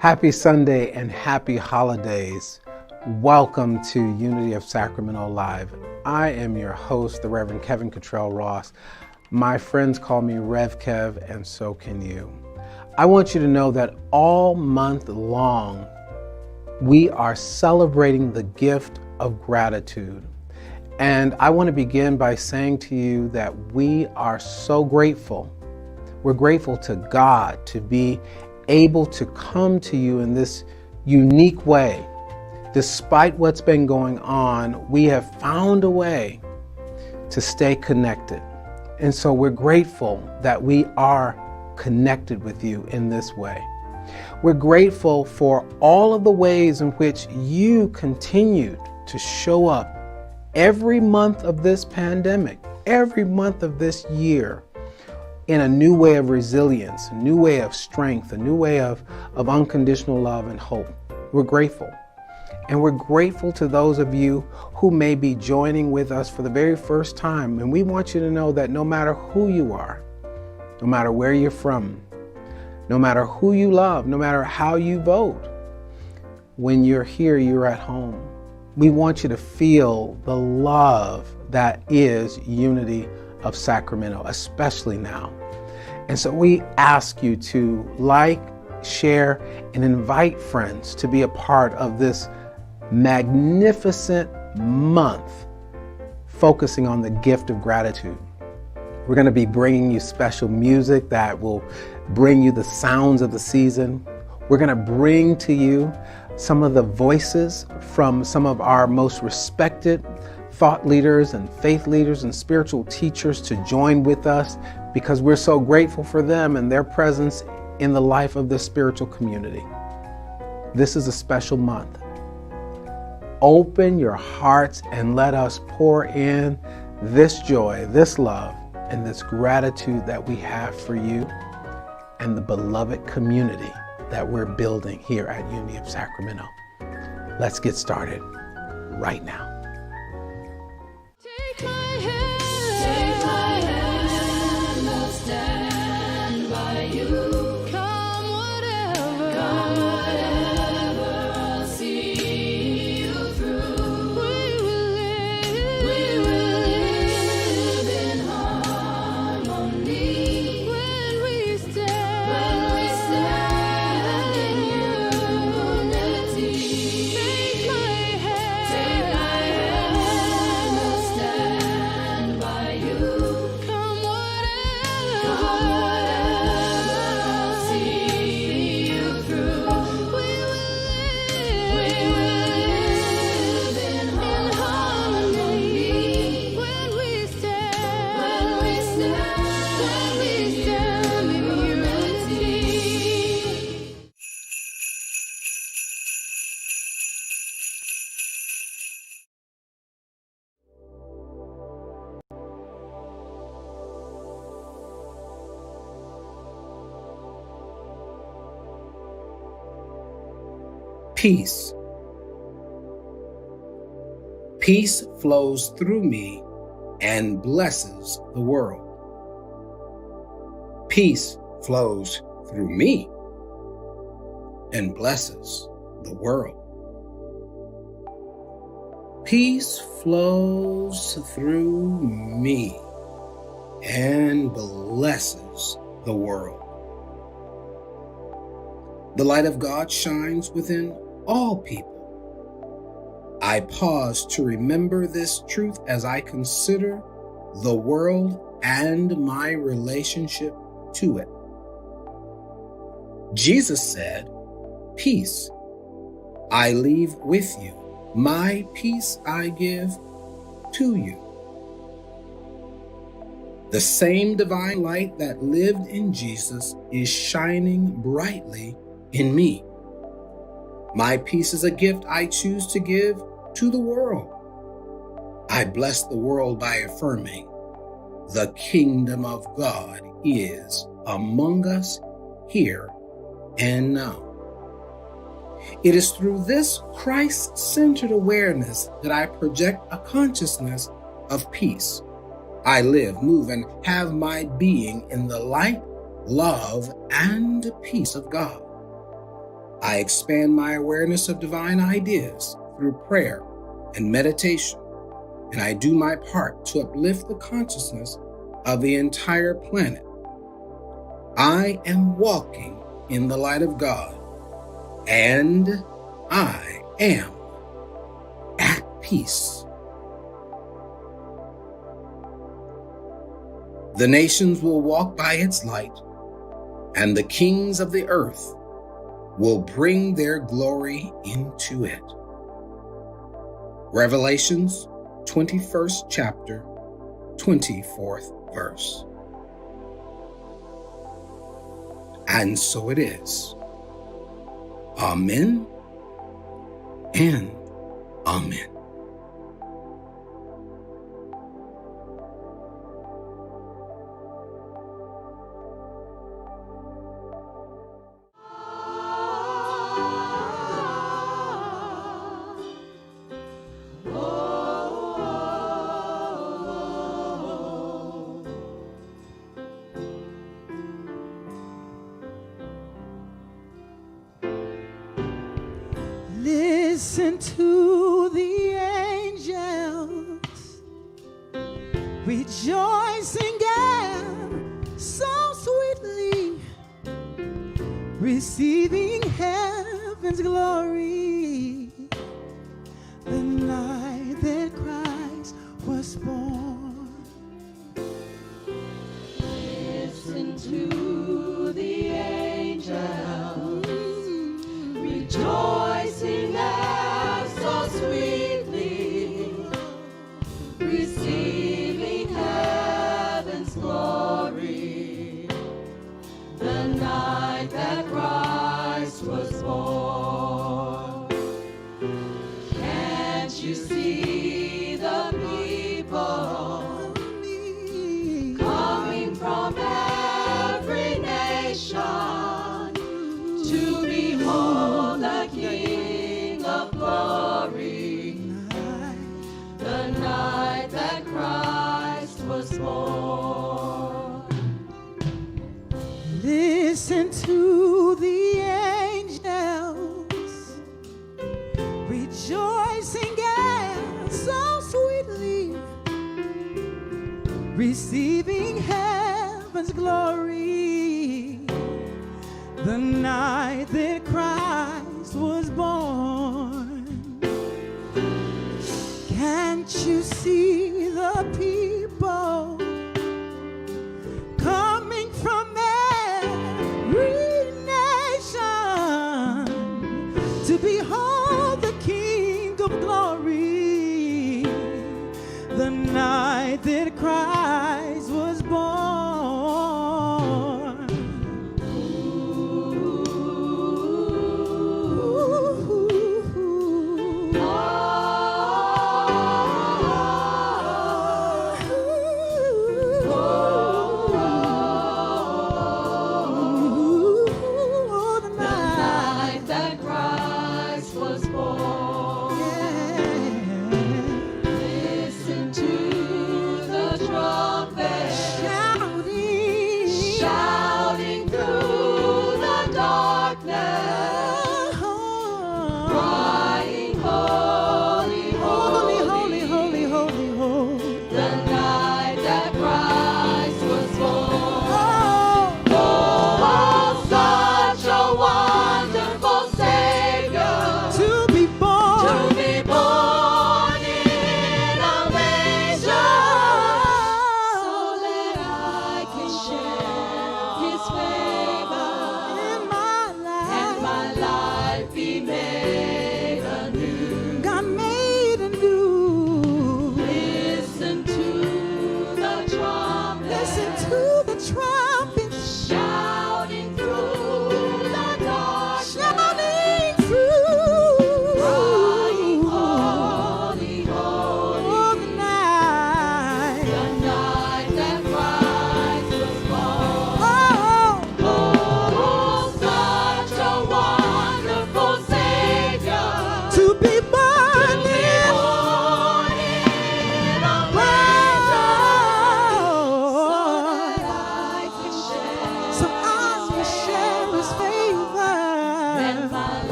Happy Sunday and happy holidays. Welcome to Unity of Sacramento Live. I am your host, the Reverend Kevin Cottrell Ross. My friends call me Rev Kev, and so can you. I want you to know that all month long, we are celebrating the gift of gratitude. And I want to begin by saying to you that we are so grateful. We're grateful to God to be able to come to you in this unique way. Despite what's been going on, we have found a way to stay connected. And so we're grateful that we are connected with you in this way. We're grateful for all of the ways in which you continued to show up every month of this pandemic, every month of this year, in a new way of resilience, a new way of strength, a new way of unconditional love and hope. We're grateful. And we're grateful to those of you who may be joining with us for the very first time. And we want you to know that no matter who you are, no matter where you're from, no matter who you love, no matter how you vote, when you're here, you're at home. We want you to feel the love that is Unity of Sacramento, especially now. And so we ask you to like, share, and invite friends to be a part of this magnificent month focusing on the gift of gratitude. We're going to be bringing you special music that will bring you the sounds of the season. We're going to bring to you some of the voices from some of our most respected thought leaders and faith leaders and spiritual teachers to join with us because we're so grateful for them and their presence in the life of this spiritual community. This is a special month. Open your hearts and let us pour in this joy, this love, and this gratitude that we have for you and the beloved community that we're building here at Unity of Sacramento. Let's get started right now. Take my hand, I'll stand by you. Come whatever, I'll see you through. We will live in harmony when we stand in unity. Take my hand, I'll stand by you. Come whatever, I'll see you through. We will live in harmony when we stand in unity. Peace. Peace flows through me and blesses the world. Peace flows through me and blesses the world. Peace flows through me and blesses the world. The light of God shines within all people. I pause to remember this truth as I consider the world and my relationship to it. Jesus said, "Peace I leave with you, my peace I give to you." The same divine light that lived in Jesus is shining brightly in me. My peace is a gift I choose to give to the world. I bless the world by affirming, the kingdom of God is among us here and now. It is through this Christ-centered awareness that I project a consciousness of peace. I live, move, and have my being in the light, love, and peace of God. I expand my awareness of divine ideas through prayer and meditation, and I do my part to uplift the consciousness of the entire planet. I am walking in the light of God, and I am at peace. The nations will walk by its light, and the kings of the earth will bring their glory into it. Revelations 21st chapter, 24th verse. And so it is. Amen and amen. Listen to the angels rejoicing and so sweetly receiving heaven's glory. The night that Christ was born. Listen to the angels rejoicing and so sweetly receiving heaven's glory. The night that Christ was born. Can't you see the people coming from every nation to behold the King of glory? The night that Christ was born. Listen to the angels rejoicing and so sweetly receiving heaven's glory. The night that Christ was born. Can't you see the people coming from every nation to behold the King of glory? The night that Christ was born.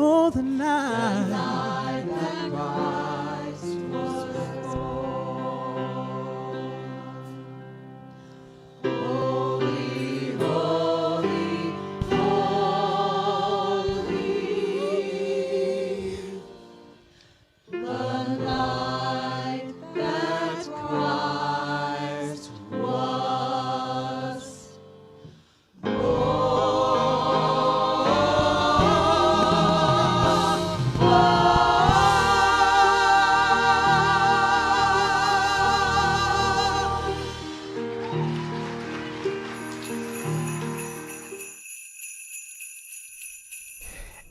Oh, the night that Christ was born. Holy, holy, holy, the night that Christ was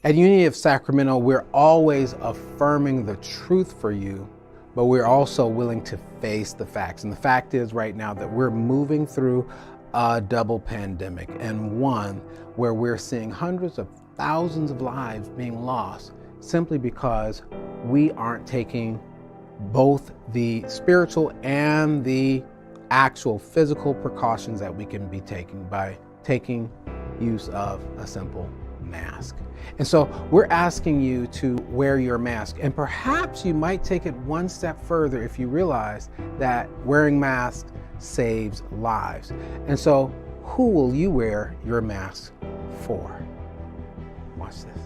At Unity of Sacramento, we're always affirming the truth for you, but we're also willing to face the facts. And the fact is right now that we're moving through a double pandemic, and one where we're seeing hundreds of thousands of lives being lost simply because we aren't taking both the spiritual and the actual physical precautions that we can be taking by taking use of a simple mask. And so we're asking you to wear your mask, and perhaps you might take it one step further if you realize that wearing masks saves lives. And so who will you wear your mask for? Watch this.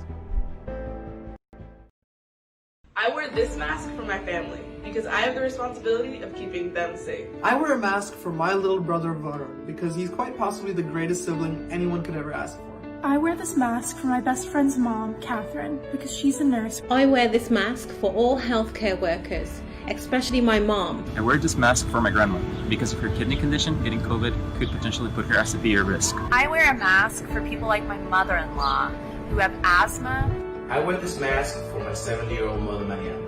I wear this mask for my family because I have the responsibility of keeping them safe. I wear a mask for my little brother Varun because he's quite possibly the greatest sibling anyone could ever ask for. I wear this mask for my best friend's mom, Catherine, because she's a nurse. I wear this mask for all healthcare workers, especially my mom. I wear this mask for my grandma because of her kidney condition. Getting COVID could potentially put her at severe risk. I wear a mask for people like my mother-in-law who have asthma. I wear this mask for my 70-year-old mother, Maria.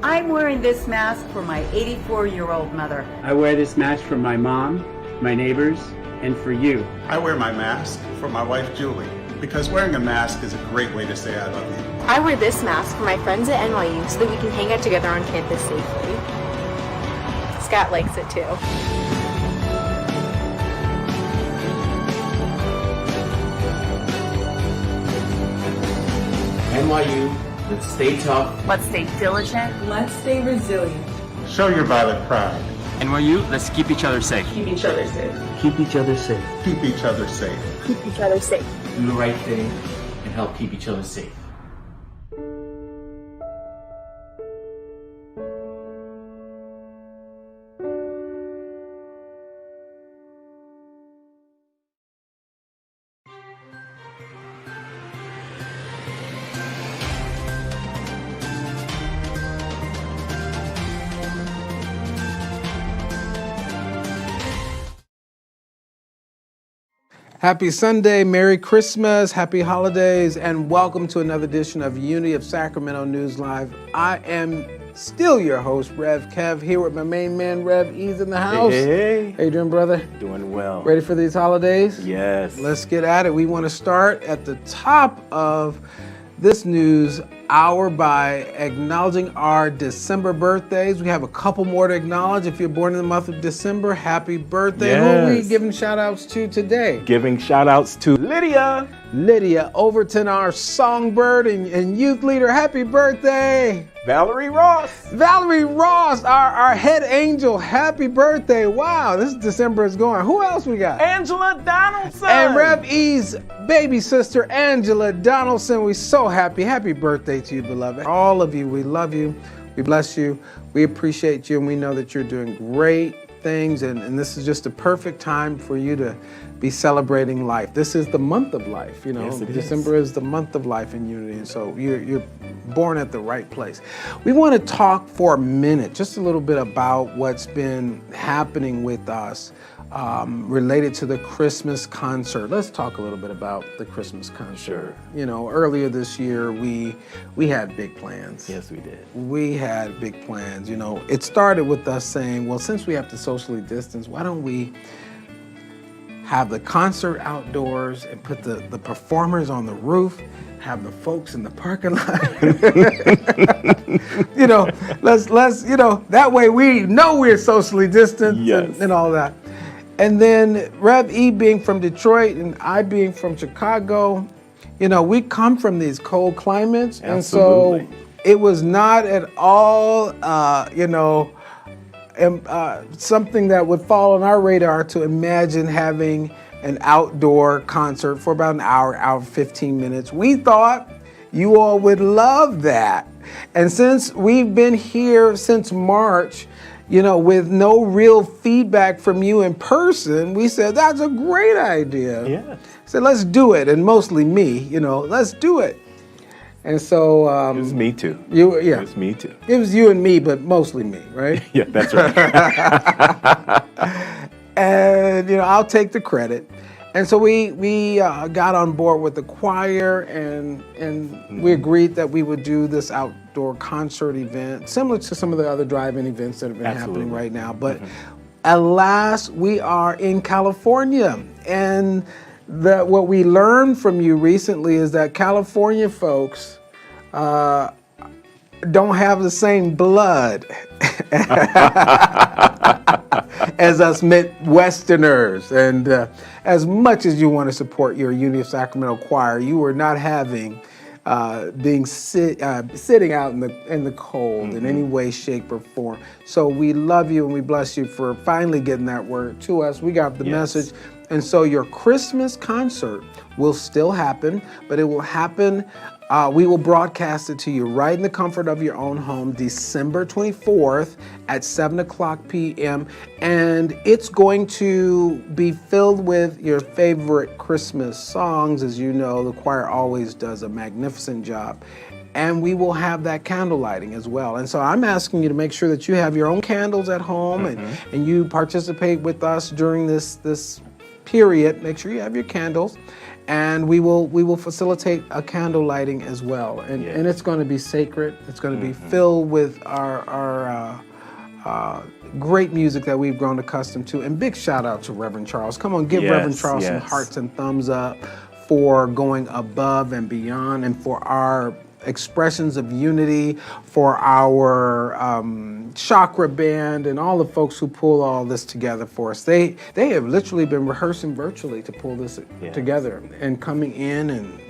I'm wearing this mask for my 84-year-old mother. I wear this mask for my mom, my neighbors, and for you. I wear my mask for my wife, Julie, because wearing a mask is a great way to say I love you. I wear this mask for my friends at NYU so that we can hang out together on campus safely. Scott likes it too. NYU, let's stay tough. Let's stay diligent. Let's stay resilient. Show your violet pride. NYU, let's keep each other safe. Keep each other safe. Keep each other safe. Keep each other safe. Keep each other safe. Do the right thing and help keep each other safe. Happy Sunday, Merry Christmas, Happy Holidays, and welcome to another edition of Unity of Sacramento News Live. I am still your host, Rev Kev, here with my main man, Rev E's in the house. Hey. How you doing, brother? Doing well. Ready for these holidays? Yes. Let's get at it. We want to start at the top of this news hour by acknowledging our December birthdays. We have a couple more to acknowledge. If you're born in the month of December, happy birthday. Yes. Who are we giving shout outs to today? Giving shout outs to Lydia Overton, our songbird and youth leader. Happy birthday. Valerie Ross, our head angel. Happy birthday. Wow, this December is going. Who else we got? Angela Donaldson, and Rev E's baby sister, Angela Donaldson. We're so happy. Happy birthday to you, beloved. All of you, we love you. We bless you. We appreciate you, and we know that you're doing great things, and this is just a perfect time for you to be celebrating life. This is the month of life, you know. Yes, it December is the month of life in Unity, and so you're born at the right place. We want to talk for a minute, just a little bit about what's been happening with us related to the Christmas concert. Let's talk a little bit about the Christmas concert. Sure. You know, earlier this year, we had big plans. Yes, we did. We had big plans. You know, it started with us saying, well, since we have to socially distance, why don't we have the concert outdoors and put the performers on the roof, have the folks in the parking lot. You know, let's you know, that way we know we're socially distanced. Yes. and all that. And then Rev E being from Detroit and I being from Chicago, You know, we come from these cold climates, Absolutely. and so it was not at all, something that would fall on our radar to imagine having an outdoor concert for about an hour 15 minutes. We thought you all would love that. And since we've been here since March, with no real feedback from you in person, we said, that's a great idea. Yeah. So let's do it. And mostly me, let's do it. And so it was me too. It was me too. It was you and me, but mostly me, right? Yeah, that's right. And I'll take the credit. And so we got on board with the choir, and we agreed that we would do this outdoor concert event, similar to some of the other drive-in events that have been happening right now. But at last, we are in California, and what we learned from you recently is that California folks don't have the same blood as us Midwesterners. And as much as you want to support your Unity of Sacramento choir, you are not having sitting out in the cold in any way, shape, or form. So we love you and we bless you for finally getting that word to us. We got the message. And so your Christmas concert will still happen, but it will happen, we will broadcast it to you right in the comfort of your own home, December 24th at 7:00 p.m. And it's going to be filled with your favorite Christmas songs. As you know, the choir always does a magnificent job. And we will have that candle lighting as well. And so I'm asking you to make sure that you have your own candles at home and you participate with us during this period. Make sure you have your candles, and we will facilitate a candle lighting as well. And it's going to be sacred. It's going to be filled with our great music that we've grown accustomed to. And big shout out to Reverend Charles. Come on, give Reverend Charles some hearts and thumbs up for going above and beyond, and for our expressions of unity, for our chakra band, and all the folks who pull all this together for us. They have literally been rehearsing virtually to pull this together, and coming in and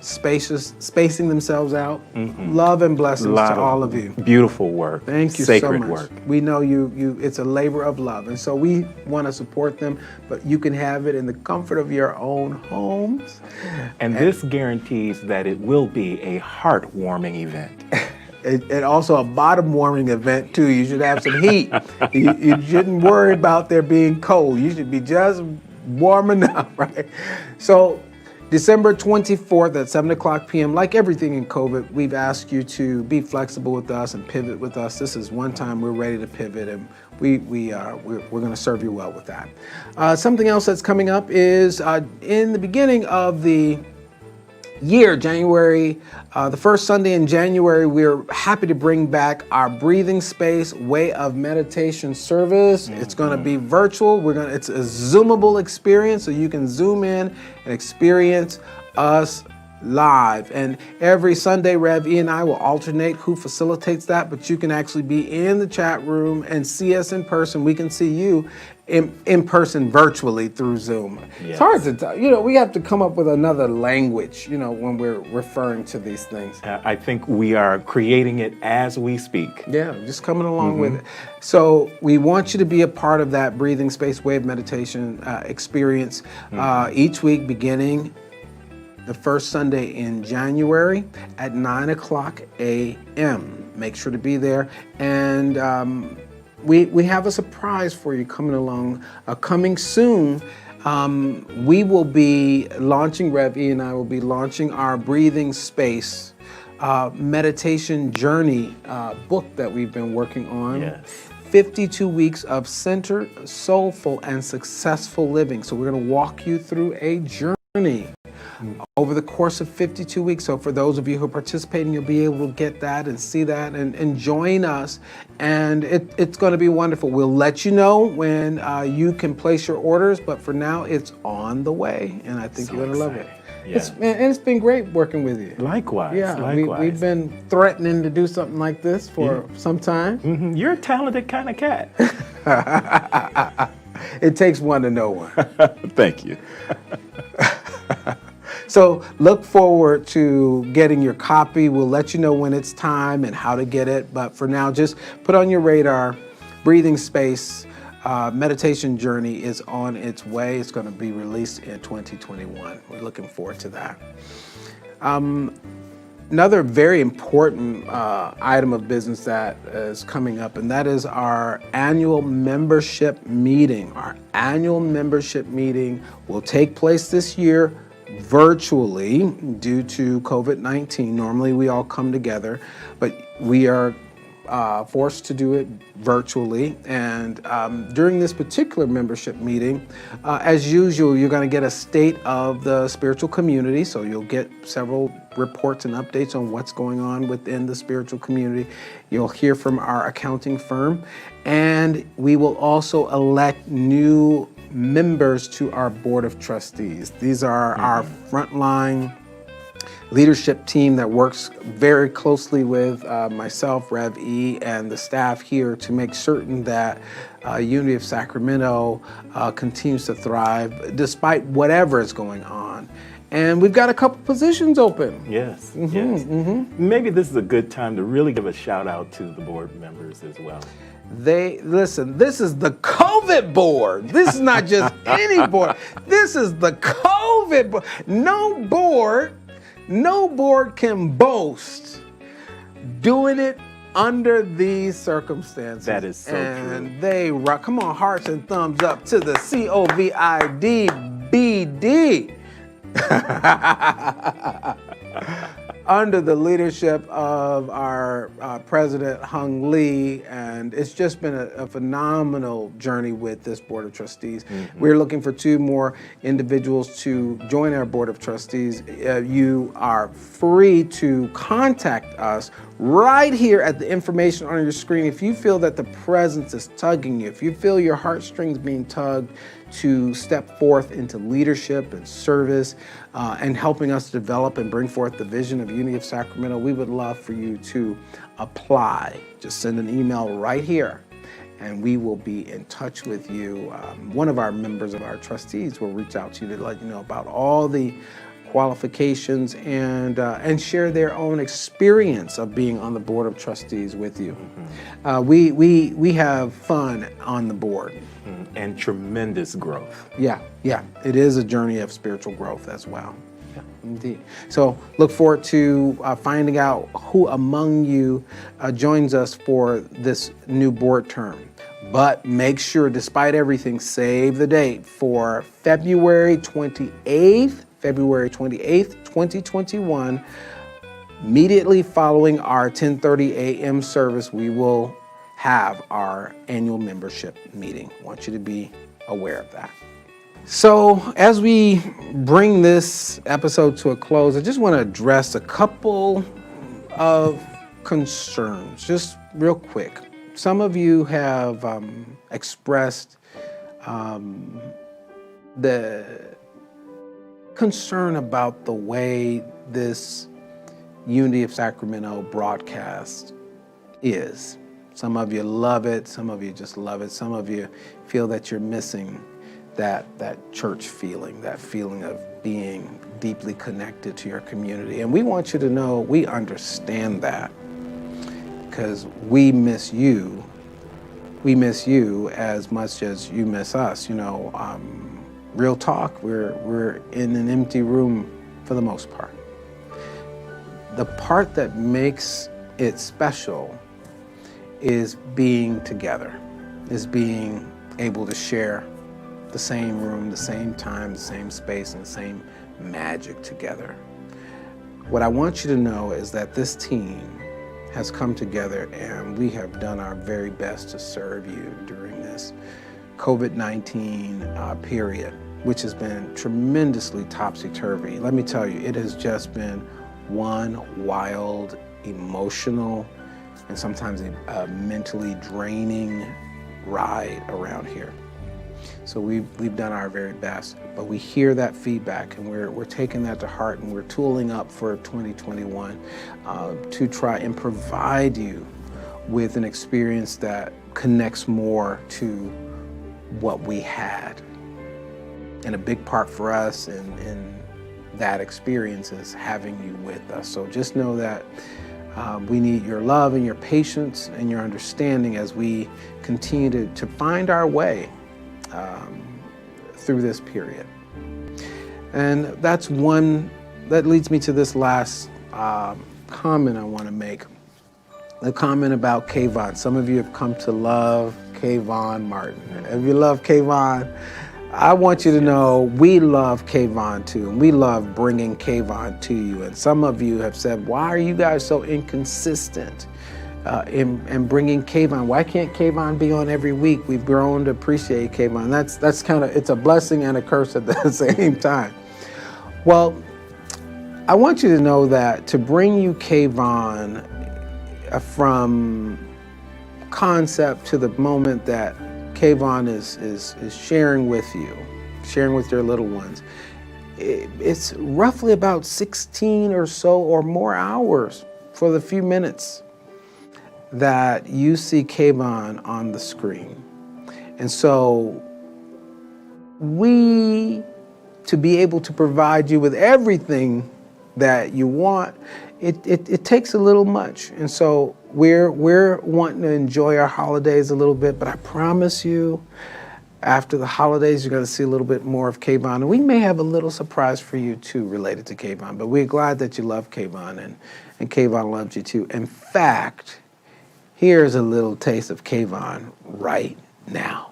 spacing themselves out. Love and blessings to all of you. Beautiful work. Thank you Sacred so much. work. We know you. It's a labor of love, and so we want to support them. But you can have it in the comfort of your own homes. And this guarantees that it will be a heartwarming event. And also a bottom-warming event too. You should have some heat. You shouldn't worry about there being cold. You should be just warm enough, right? So December 24th at 7:00 p.m. Like everything in COVID, we've asked you to be flexible with us and pivot with us. This is one time we're ready to pivot, and we're going to serve you well with that. Something else that's coming up is in the beginning of the year, January, the first Sunday in January, we're happy to bring back our breathing space way of meditation service. It's going to be virtual. It's a Zoomable experience, so you can zoom in and experience us live. And every Sunday, Rev E and I will alternate who facilitates that, but you can actually be in the chat room and see us in person. We can see you in person virtually through Zoom. Yes. It's hard to tell. We have to come up with another language, when we're referring to these things. I think we are creating it as we speak. Yeah, just coming along with it. So we want you to be a part of that breathing space wave meditation experience each week, beginning the first Sunday in January at 9:00 a.m. Make sure to be there. And we have a surprise for you coming along, coming soon. We will be launching, Rev E and I will be launching our breathing space meditation journey book that we've been working on. Yes. 52 weeks of centered, soulful, and successful living. So we're going to walk you through a journey over the course of 52 weeks. So for those of you who are participating, you'll be able to get that and see that and join us. And it's going to be wonderful. We'll let you know when you can place your orders, but for now it's on the way. And I think you're going to love it. Yeah. It's been great working with you. Likewise. Yeah, likewise. We've been threatening to do something like this for some time. You're a talented kind of cat. It takes one to know one. Thank you. So look forward to getting your copy. We'll let you know when it's time and how to get it. But for now, just put on your radar, Breathing Space Meditation Journey is on its way. It's going to be released in 2021. We're looking forward to that. Another very important item of business that is coming up, and that is our annual membership meeting. Our annual membership meeting will take place this year virtually due to COVID-19. Normally we all come together, but we are forced to do it virtually. And during this particular membership meeting, as usual, you're going to get a state of the spiritual community. So you'll get several reports and updates on what's going on within the spiritual community. You'll hear from our accounting firm, and we will also elect new members to our board of trustees. These are our frontline leadership team that works very closely with myself, Rev E, and the staff here to make certain that Unity of Sacramento continues to thrive despite whatever is going on. And we've got a couple positions open. Yes, Maybe this is a good time to really give a shout out to the board members as well. Listen, this is the COVID board. This is not just any board. This is the COVID board. No board can boast doing it under these circumstances. That is so true. And they rock. Come on, hearts and thumbs up to the COVID-BD. Under the leadership of our president, Hung Lee, and it's just been a phenomenal journey with this board of trustees. We're looking for 2 more individuals to join our board of trustees. You are free to contact us right here at the information on your screen. If you feel that the presence is tugging you, if you feel your heartstrings being tugged to step forth into leadership and service and helping us develop and bring forth the vision of Unity of Sacramento, we would love for you to apply. Just send an email right here and we will be in touch with you. One of our members of our trustees will reach out to you to let you know about all the qualifications and share their own experience of being on the board of trustees with you. We have fun on the board. And tremendous growth. Yeah, it is a journey of spiritual growth as well. Yeah, indeed. So look forward to finding out who among you joins us for this new board term. But make sure, despite everything, save the date for February 28th, 2021. Immediately following our 10:30 a.m. service, we will have our annual membership meeting. I want you to be aware of that. So as we bring this episode to a close, I just want to address a couple of concerns, just real quick. Some of you have expressed the concern about the way this Unity of Sacramento broadcast is. Some of you love it, some of you just love it, some of you feel that you're missing that church feeling, that feeling of being deeply connected to your community. And we want you to know we understand that, because we miss you. We miss you as much as you miss us. You know, real talk, we're in an empty room for the most part. The part that makes it special is being together, is being able to share the same room, the same time, the same space, and the same magic together. What I want you to know is that this team has come together and we have done our very best to serve you during this COVID-19 period, which has been tremendously topsy-turvy. Let me tell you, it has just been one wild, emotional, and sometimes a mentally draining ride around here. So we've done our very best, but we hear that feedback and we're taking that to heart, and we're tooling up for 2021 to try and provide you with an experience that connects more to what we had. And a big part for us in that experiences having you with us. So just know that we need your love and your patience and your understanding as we continue to find our way through this period. And that leads me to this last comment I want to make. The comment about Kayvon. Some of you have come to love Kayvon Martin. If you love Kayvon, I want you to know we love Kayvon too, and we love bringing Kayvon to you. And some of you have said, why are you guys so inconsistent in bringing Kayvon? Why can't Kayvon be on every week? We've grown to appreciate Kayvon. That's kind of, it's a blessing and a curse at the same time. Well, I want you to know that to bring you Kayvon from concept to the moment that Kayvon is sharing with you, sharing with your little ones, it's roughly about 16 or so or more hours for the few minutes that you see Kayvon on the screen. And so to be able to provide you with everything that you want, it takes a little much. And so we're wanting to enjoy our holidays a little bit, but I promise you, after the holidays, you're going to see a little bit more of Kayvon. And we may have a little surprise for you too related to Kayvon, but we're glad that you love Kayvon and Kayvon loves you too. In fact, here's a little taste of Kayvon right now.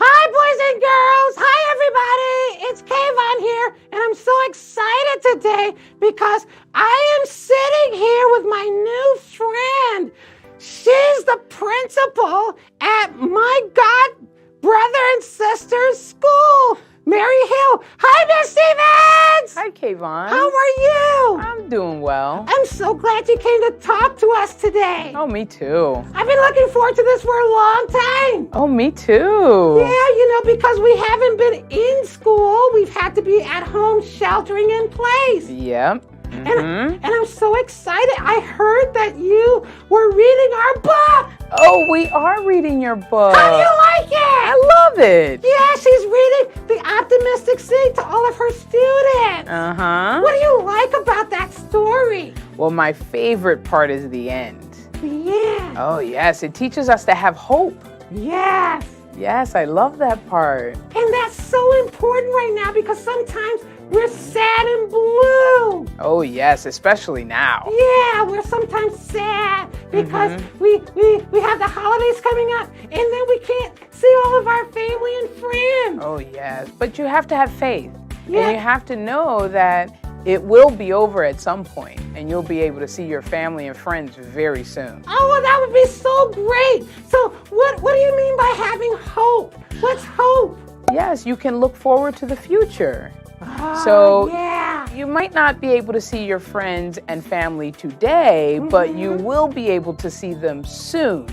Hi, boys and girls. Hi, everybody. It's Kayvon here, and I'm so excited today because I am sitting here with my new friend. She's the principal at my god brother and sister's school, Mary Hill. Hi, Miss Stevens. Hi, Kayvon. How are you? I'm doing well. I'm so glad you came to talk to us today. Oh, me too. I've been looking forward to this for a long time. Oh, me too. Yeah, because we haven't been in school. We've had to be at home sheltering in place. Yep. And I'm so excited. I heard that you were reading our book. Oh, we are reading your book. How do you like it? I love it. Yeah, she's reading The Optimistic Seed to all of her students. Uh-huh. What do you like about that story? Well, my favorite part is the end. Yeah. Oh, yes. It teaches us to have hope. Yes. Yes, I love that part. And that's so important right now because sometimes we're sad and blue. Oh, yes, especially now. Yeah, we're sometimes sad because we have the holidays coming up and then we can't see all of our family and friends. Oh, yes, but you have to have faith. Yeah. And you have to know that it will be over at some point and you'll be able to see your family and friends very soon. Oh, well, that would be so great. So what do you mean by having hope? What's hope? Yes, you can look forward to the future. So yeah. You might not be able to see your friends and family today, but you will be able to see them soon.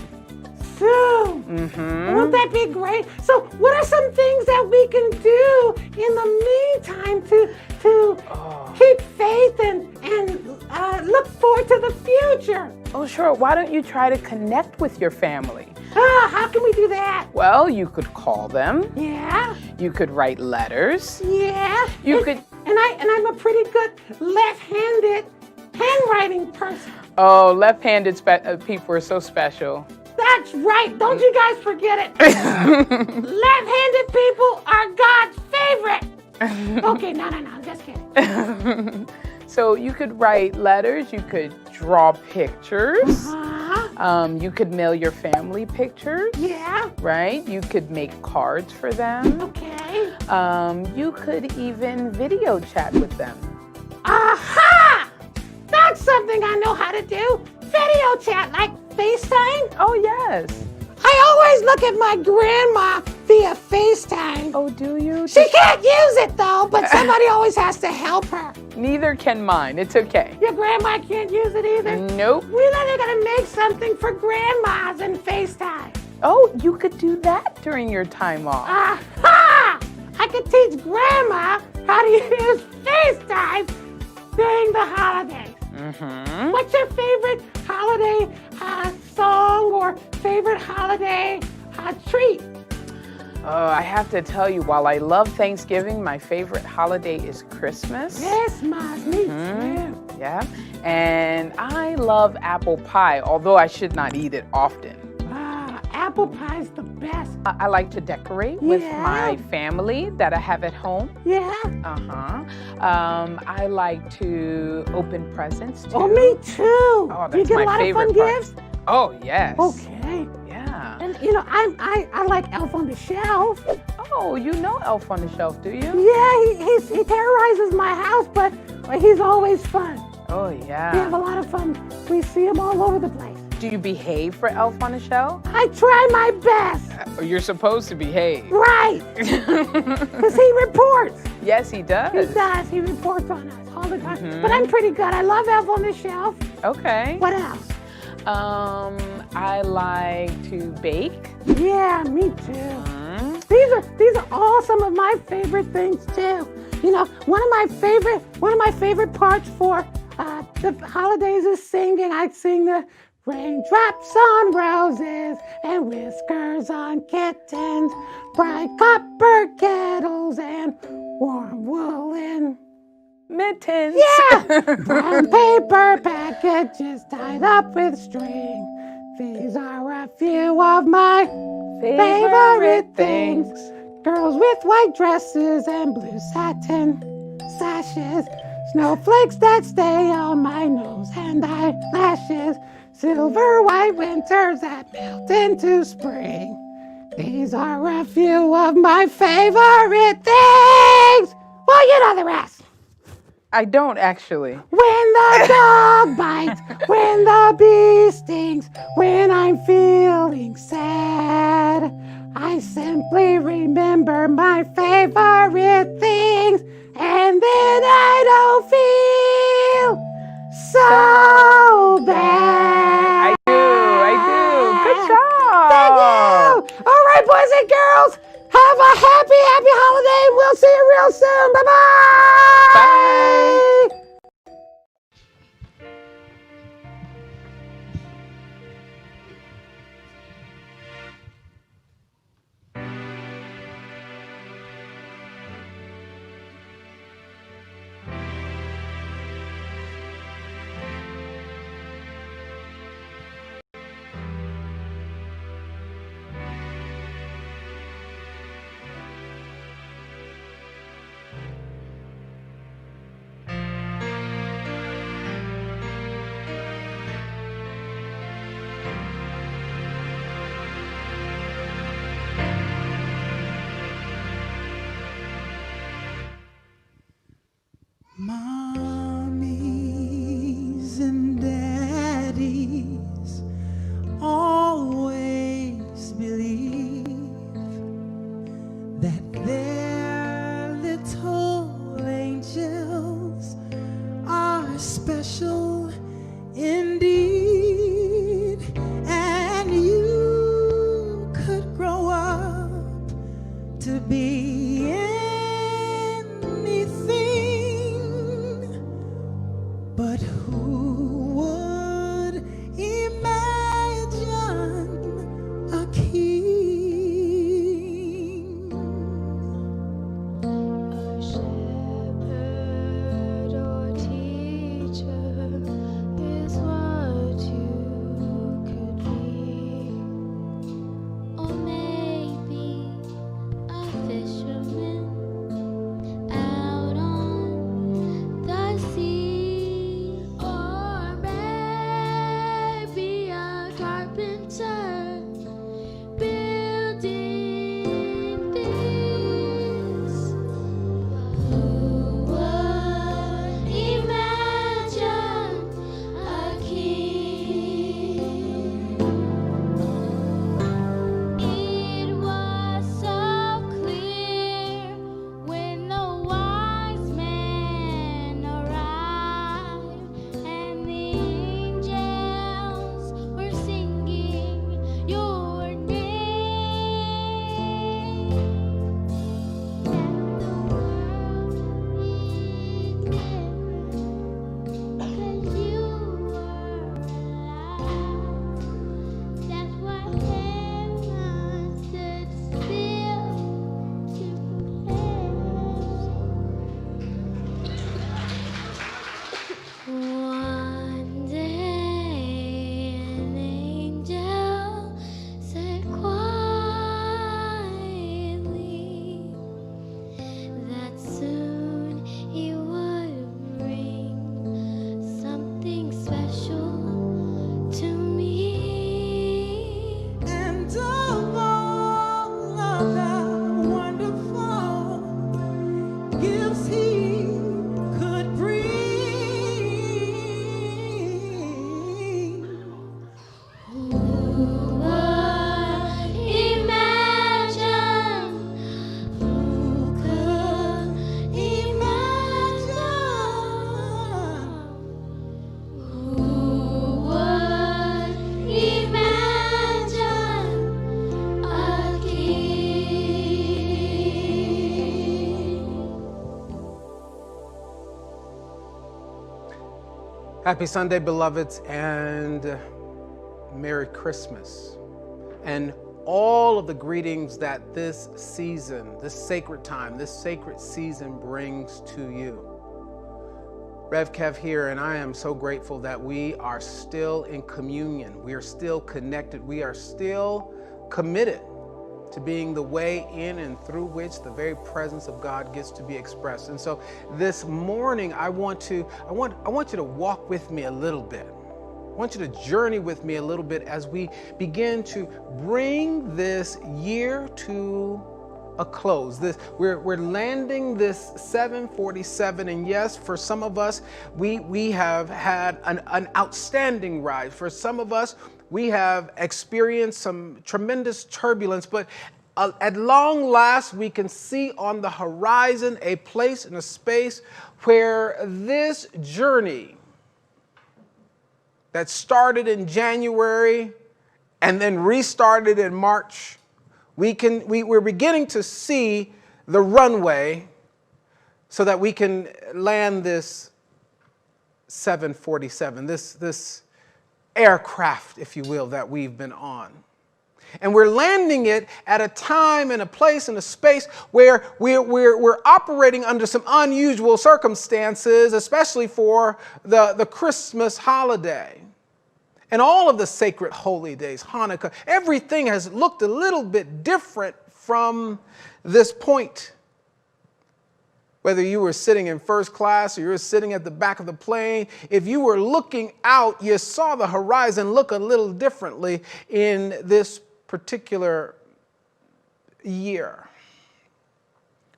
Soon. Won't that be great? So what are some things that we can do in the meantime to keep faith and look forward to the future? Oh, sure. Why don't you try to connect with your family? How can we do that? Well, you could call them. Yeah. You could write letters. Yeah. You could. And I'm a pretty good left-handed handwriting person. Oh, left-handed people are so special. That's right. Don't you guys forget it. Left-handed people are God's favorite. Okay, no, I'm just kidding. So you could write letters. You could draw pictures. You could mail your family pictures. Yeah. Right? You could make cards for them. Okay. You could even video chat with them. Aha! That's something I know how to do. Video chat, like FaceTime. Oh, yes. I always look at my grandma via FaceTime. Oh, do you? She can't use it, though, but somebody always has to help her. Neither can mine. It's okay. Your grandma can't use it either? Nope. We really gotta make something for grandmas and FaceTime. Oh, you could do that during your time off. Aha! I could teach Grandma how to use FaceTime during the holidays. What's your favorite holiday song or favorite holiday treat? I have to tell you, while I love Thanksgiving, my favorite holiday is Christmas. Christmas, me too. Yeah, and I love apple pie, although I should not eat it often. Apple pie's the best. I like to decorate with my family that I have at home. Yeah. I like to open presents too. Oh, me too. Oh, Do you that's get my a lot of favorite fun part. gifts? Oh, yes. Okay. Yeah. And you know, I like Elf on the Shelf. Oh, you know Elf on the Shelf, do you? Yeah, he terrorizes my house, but he's always fun. Oh, yeah. We have a lot of fun. We see him all over the place. Do you behave for Elf on the Shelf? I try my best. You're supposed to behave. Right. Because he reports. Yes, he does. He does. He reports on us all the time. But I'm pretty good. I love Elf on the Shelf. Okay. What else? I like to bake. Yeah, me too. These are all some of my favorite things too. You know, one of my favorite parts for the holidays is singing. I sing the raindrops on roses and whiskers on kittens, bright copper kettles and warm woolen mittens. Yeah! Brown paper packages tied up with string. These are a few of my favorite things. Girls with white dresses and blue satin sashes. Snowflakes that stay on my nose and eyelashes. Silver white winters that melt into spring. These are a few of my favorite things. Well, you know the rest. I don't actually. When the dog bites, when the bee stings, when I'm feeling sad, I simply remember my favorite things, and then I don't feel so bad. I do. Good job. Thank you. All right, boys and girls, have a happy holiday. We'll see you real soon. Bye-bye. Bye. Mommies and daddies always believe that their little angels are special indeed, and you could grow up to be but who would imagine a king? A shepherd or teacher is what you could be. Or maybe a fisherman out on the sea. Oh, special to me. And of all of the wonderful gifts he could bring, who would imagine? Who could imagine? Who would imagine a king? Happy Sunday, beloveds, and Merry Christmas. And all of the greetings that this season, this sacred time, this sacred season brings to you. Rev Kev here, and I am so grateful that we are still in communion. We are still connected. We are still committed to being the way in and through which the very presence of God gets to be expressed. And so this morning, I want you to walk with me a little bit. I want you to journey with me a little bit as we begin to bring this year to a close. We're landing this 747, and yes, for some of us, we have had an outstanding ride. For some of us, we have experienced some tremendous turbulence, but at long last, we can see on the horizon a place and a space where this journey that started in January and then restarted in March, we're beginning to see the runway so that we can land this 747, this aircraft, if you will, that we've been on. And we're landing it at a time and a place and a space where we're operating under some unusual circumstances, especially for the Christmas holiday. And all of the sacred holy days, Hanukkah, everything has looked a little bit different from this point. Whether you were sitting in first class or you were sitting at the back of the plane, if you were looking out, you saw the horizon look a little differently in this particular year.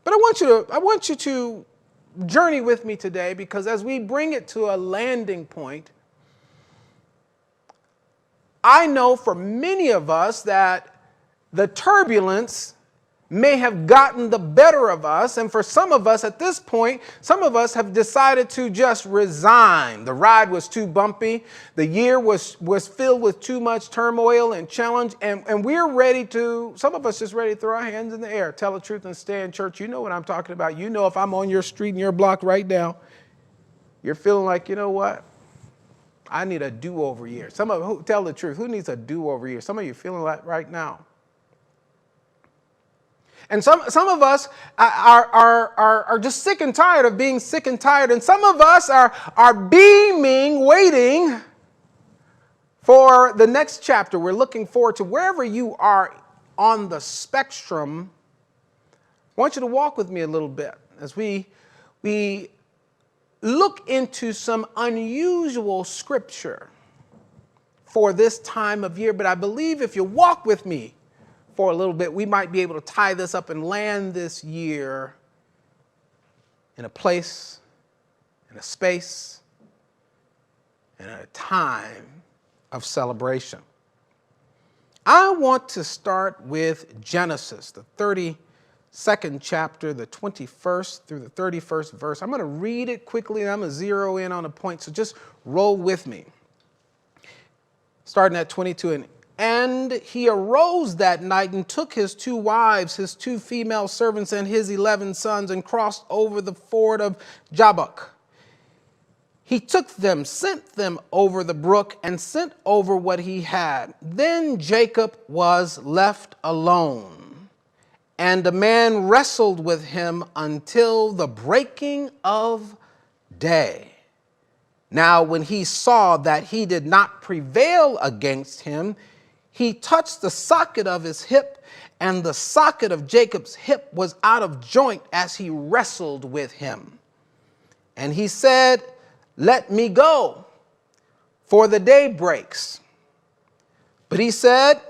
But I want you to journey with me today, because as we bring it to a landing point, I know for many of us that the turbulence may have gotten the better of us. And for some of us at this point, some of us have decided to just resign. The ride was too bumpy. The year was filled with too much turmoil and challenge. And we're ready to, some of us just ready to throw our hands in the air, tell the truth and stay in church. You know what I'm talking about. You know, if I'm on your street and your block right now, you're feeling like, you know what? I need a do-over year. Some of you, tell the truth, who needs a do-over year? Some of you feeling like right now. And some of us are just sick and tired of being sick and tired. And some of us are beaming, waiting for the next chapter. We're looking forward to wherever you are on the spectrum. I want you to walk with me a little bit as we look into some unusual scripture for this time of year. But I believe if you walk with me for a little bit, we might be able to tie this up and land this year in a place, in a space, in a time of celebration. I want to start with Genesis, the 32nd chapter, the 21st through the 31st verse. I'm going to read it quickly, and I'm going to zero in on a point, so just roll with me. Starting at 22, and he arose that night and took his 2 wives, his 2 female servants, and his 11 sons, and crossed over the ford of Jabbok. He took them, sent them over the brook, and sent over what he had. Then Jacob was left alone, and a man wrestled with him until the breaking of day. Now, when he saw that he did not prevail against him, he touched the socket of his hip, and the socket of Jacob's hip was out of joint as he wrestled with him. And he said, "Let me go, for the day breaks. But he said,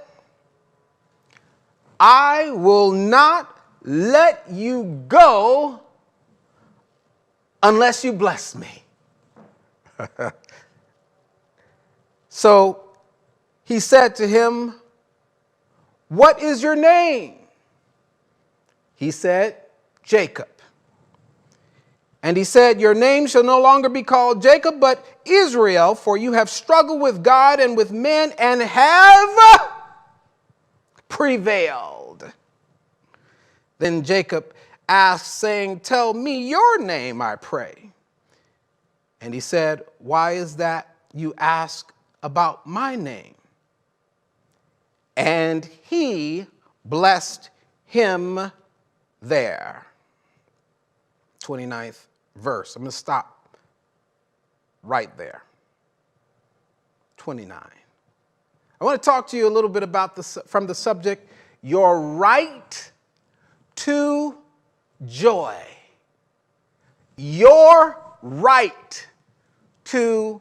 I will not let you go unless you bless me. So he said to him, what is your name? He said, Jacob. And he said, your name shall no longer be called Jacob, but Israel, for you have struggled with God and with men and have prevailed. Then Jacob asked, saying, tell me your name, I pray. And he said, why is that you ask about my name? And he blessed him there. 29th verse. I'm going to stop right there. 29. I want to talk to you a little bit about from the subject, your right to joy. Your right to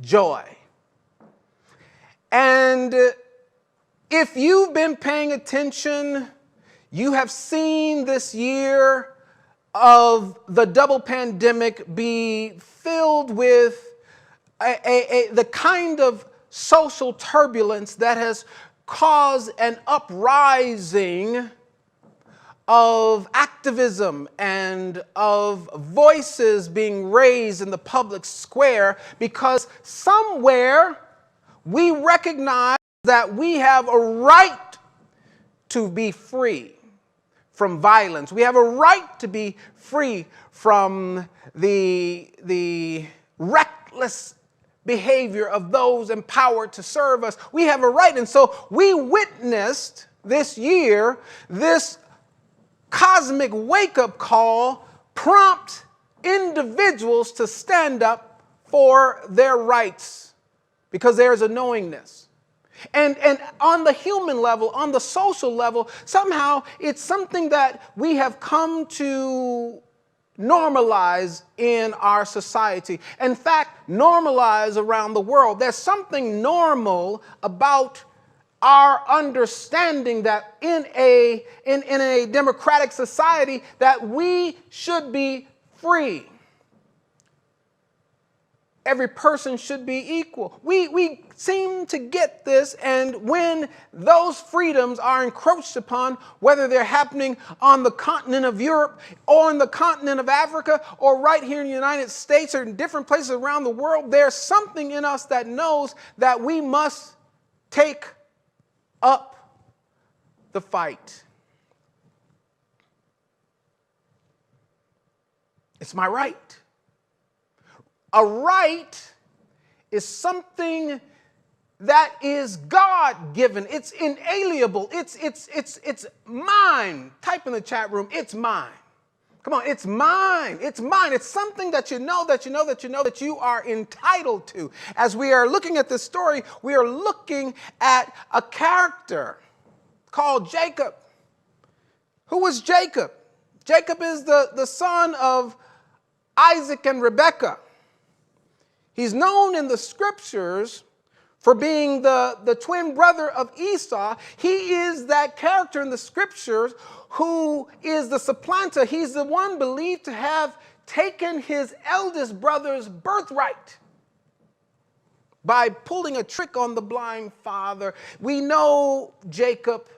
joy. And if you've been paying attention, you have seen this year of the double pandemic be filled with the kind of social turbulence that has caused an uprising of activism and of voices being raised in the public square, because somewhere we recognize that we have a right to be free from violence. We have a right to be free from the reckless behavior of those empowered to serve us. We have a right. And so we witnessed this year this cosmic wake-up call prompt individuals to stand up for their rights, because there's a knowingness. And on the human level, on the social level, somehow it's something that we have come to normalize in our society. In fact, normalize around the world. There's something normal about our understanding that in a democratic society that we should be free. Every person should be equal. We seem to get this, and when those freedoms are encroached upon, whether they're happening on the continent of Europe or in the continent of Africa or right here in the United States or in different places around the world, there's something in us that knows that we must take up the fight. It's my right. A right is something that is God-given. It's inalienable. It's mine. Type in the chat room, it's mine. Come on, it's mine. It's mine. It's something that you know that you are entitled to. As we are looking at this story, we are looking at a character called Jacob. Who was Jacob? Jacob is the son of Isaac and Rebekah. He's known in the scriptures for being the twin brother of Esau. He is that character in the scriptures who is the supplanter. He's the one believed to have taken his eldest brother's birthright by pulling a trick on the blind father. We know Jacob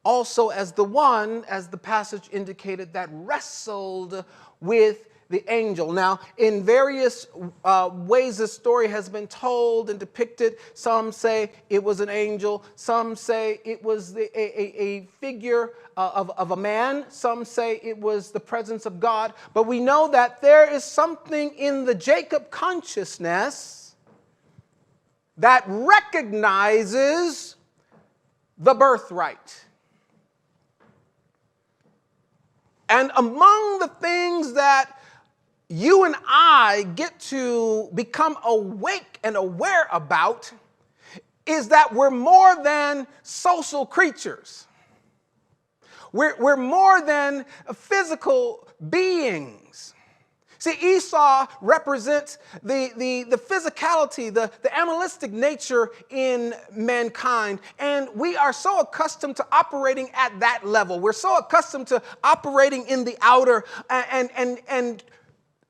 also as the one, as the passage indicated, that wrestled with the angel. Now, in various ways this story has been told and depicted. Some say it was an angel. Some say it was a figure of a man. Some say it was the presence of God. But we know that there is something in the Jacob consciousness that recognizes the birthright. And among the things that you and I get to become awake and aware about is that we're more than social creatures. We're more than physical beings. See, Esau represents the physicality, the animalistic nature in mankind. And we are so accustomed to operating at that level. We're so accustomed to operating in the outer and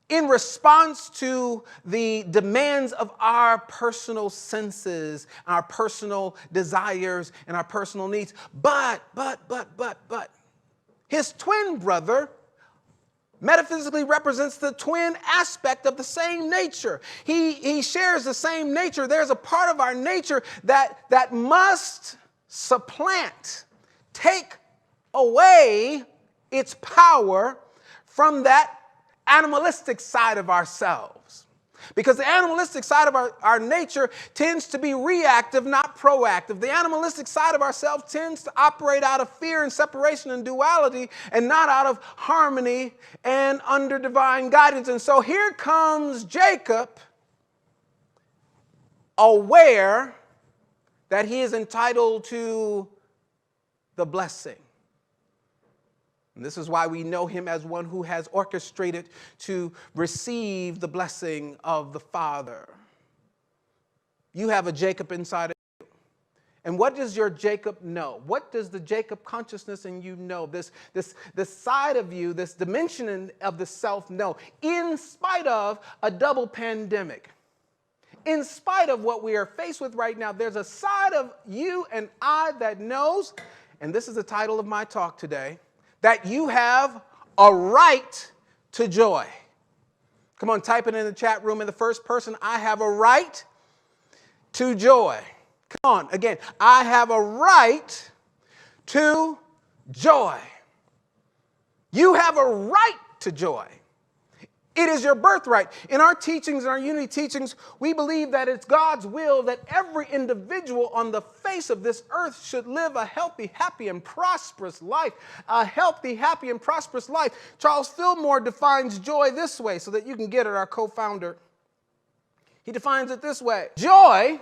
in response to the demands of our personal senses, our personal desires, and our personal needs. But, his twin brother metaphysically represents the twin aspect of the same nature. He shares the same nature. There's a part of our nature that must supplant, take away its power from that animalistic side of ourselves. Because the animalistic side of our nature tends to be reactive, not proactive. The animalistic side of ourselves tends to operate out of fear and separation and duality and not out of harmony and under divine guidance. And so here comes Jacob, aware that he is entitled to the blessing. And this is why we know him as one who has orchestrated to receive the blessing of the Father. You have a Jacob inside of you. And what does your Jacob know? What does the Jacob consciousness in you know? This side of you, this dimension of the self know, in spite of a double pandemic. In spite of what we are faced with right now, there's a side of you and I that knows, and this is the title of my talk today, that you have a right to joy. Come on, type it in the chat room in the first person. I have a right to joy. Come on, again. I have a right to joy. You have a right to joy. It is your birthright. In our teachings, in our Unity teachings, we believe that it's God's will that every individual on the face of this earth should live a healthy, happy, and prosperous life. A healthy, happy, and prosperous life. Charles Fillmore defines joy this way, so that you can get it, our co-founder. He defines it this way. Joy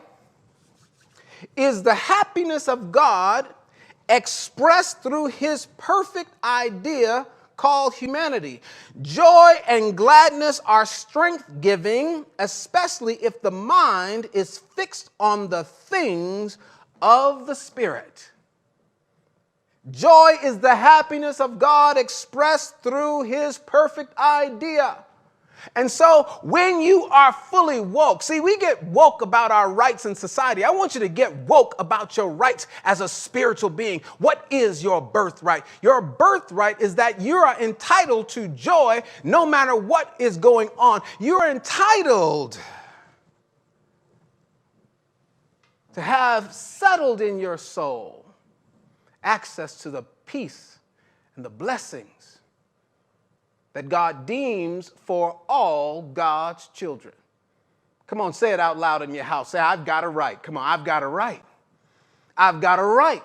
is the happiness of God expressed through his perfect idea called humanity. Joy and gladness are strength-giving, especially if the mind is fixed on the things of the Spirit. Joy is the happiness of God expressed through his perfect idea. And so when you are fully woke, see, we get woke about our rights in society. I want you to get woke about your rights as a spiritual being. What is your birthright? Your birthright is that you are entitled to joy no matter what is going on. You are entitled to have settled in your soul access to the peace and the blessings that God deems for all God's children. Come on, say it out loud in your house. Say, I've got a right. Come on, I've got a right. I've got a right.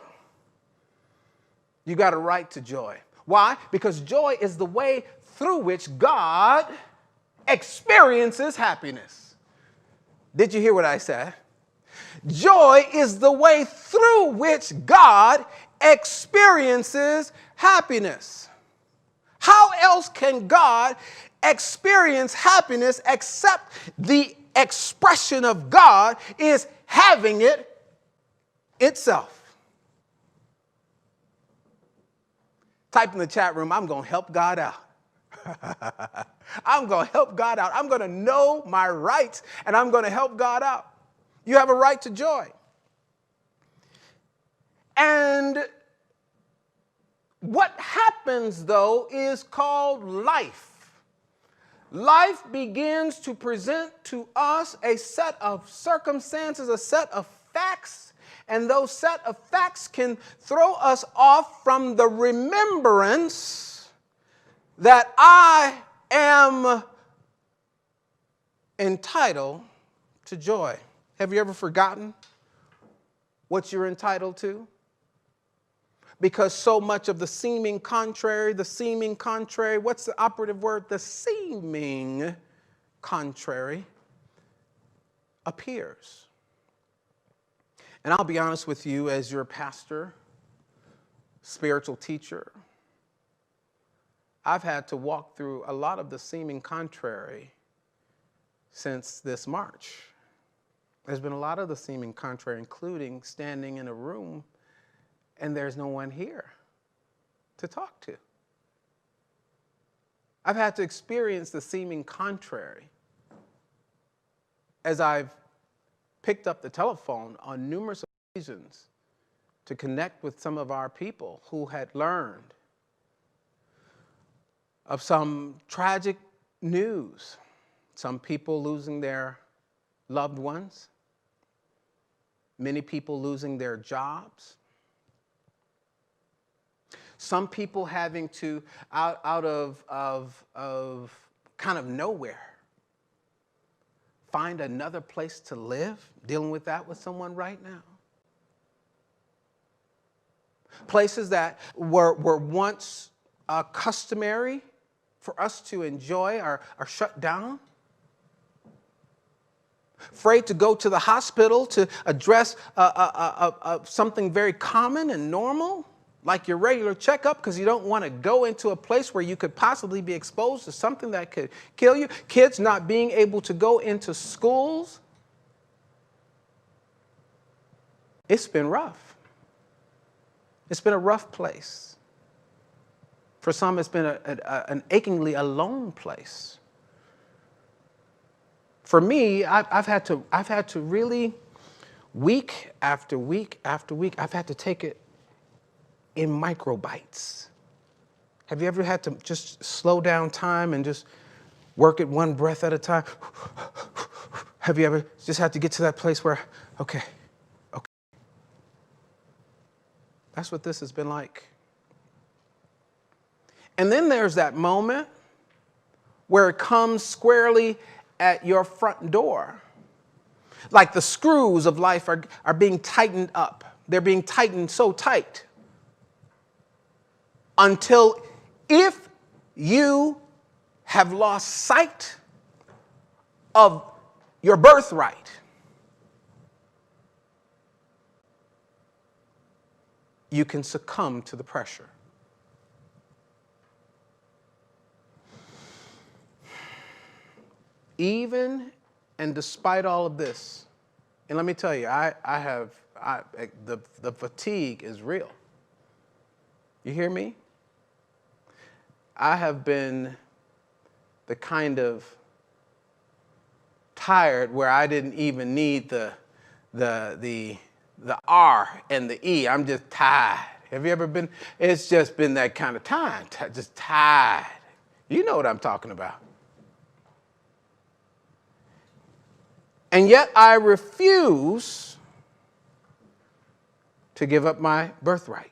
You got a right to joy. Why? Because joy is the way through which God experiences happiness. Did you hear what I said? Joy is the way through which God experiences happiness. How else can God experience happiness except the expression of God is having it itself? Type in the chat room, I'm going to help God out. I'm going to help God out. I'm going to know my rights and I'm going to help God out. You have a right to joy. And what happens, though, is called life. Life begins to present to us a set of circumstances, a set of facts, and those set of facts can throw us off from the remembrance that I am entitled to joy. Have you ever forgotten what you're entitled to? Because so much of the seeming contrary, what's the operative word? The seeming contrary appears. And I'll be honest with you, as your pastor, spiritual teacher, I've had to walk through a lot of the seeming contrary since this March. There's been a lot of the seeming contrary, including standing in a room and there's no one here to talk to. I've had to experience the seeming contrary as I've picked up the telephone on numerous occasions to connect with some of our people who had learned of some tragic news, some people losing their loved ones, many people losing their jobs, some people having to, out of kind of nowhere, find another place to live, dealing with that with someone right now. Places that were once customary for us to enjoy are shut down. Afraid to go to the hospital to address something very common and normal, like your regular checkup, because you don't want to go into a place where you could possibly be exposed to something that could kill you. Kids not being able to go into schools. It's been rough. It's been a rough place. For some, it's been an achingly alone place. For me, I've had to really, week after week after week, I've had to take it in micro bites. Have you ever had to just slow down time and just work it one breath at a time? Have you ever just had to get to that place where, okay. That's what this has been like. And then there's that moment where it comes squarely at your front door. Like the screws of life are being tightened up. They're being tightened so tight until, if you have lost sight of your birthright, you can succumb to the pressure. Even and despite all of this, and let me tell you, the fatigue is real. You hear me? I have been the kind of tired where I didn't even need the R and the E. I'm just tired. Have you ever been? It's just been that kind of time, just tired. You know what I'm talking about. And yet I refuse to give up my birthright.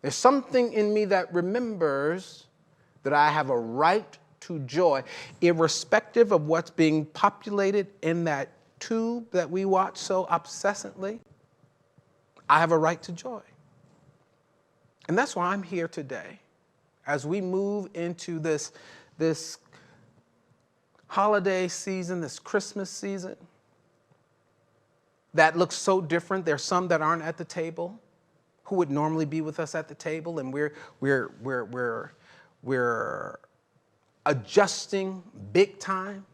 There's something in me that remembers that I have a right to joy, irrespective of what's being populated in that tube that we watch so obsessively. I have a right to joy. And that's why I'm here today. As we move into this holiday season, this Christmas season, that looks so different. There's some that aren't at the table, who would normally be with us at the table, and we're adjusting big time.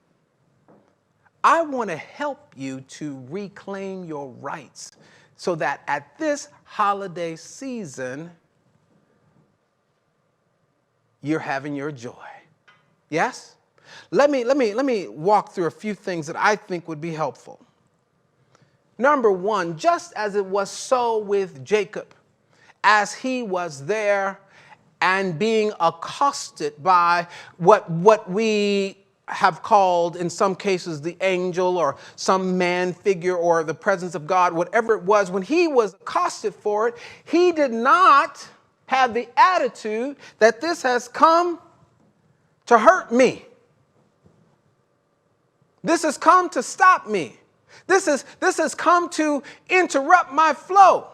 I want to help you to reclaim your rights so that at this holiday season, you're having your joy. Yes? Let me walk through a few things that I think would be helpful. Number one, just as it was so with Jacob, as he was there and being accosted by what we have called in some cases the angel or some man figure or the presence of God, whatever it was, when he was accosted for it, he did not have the attitude that this has come to hurt me. This has come to stop me. This has come to interrupt my flow.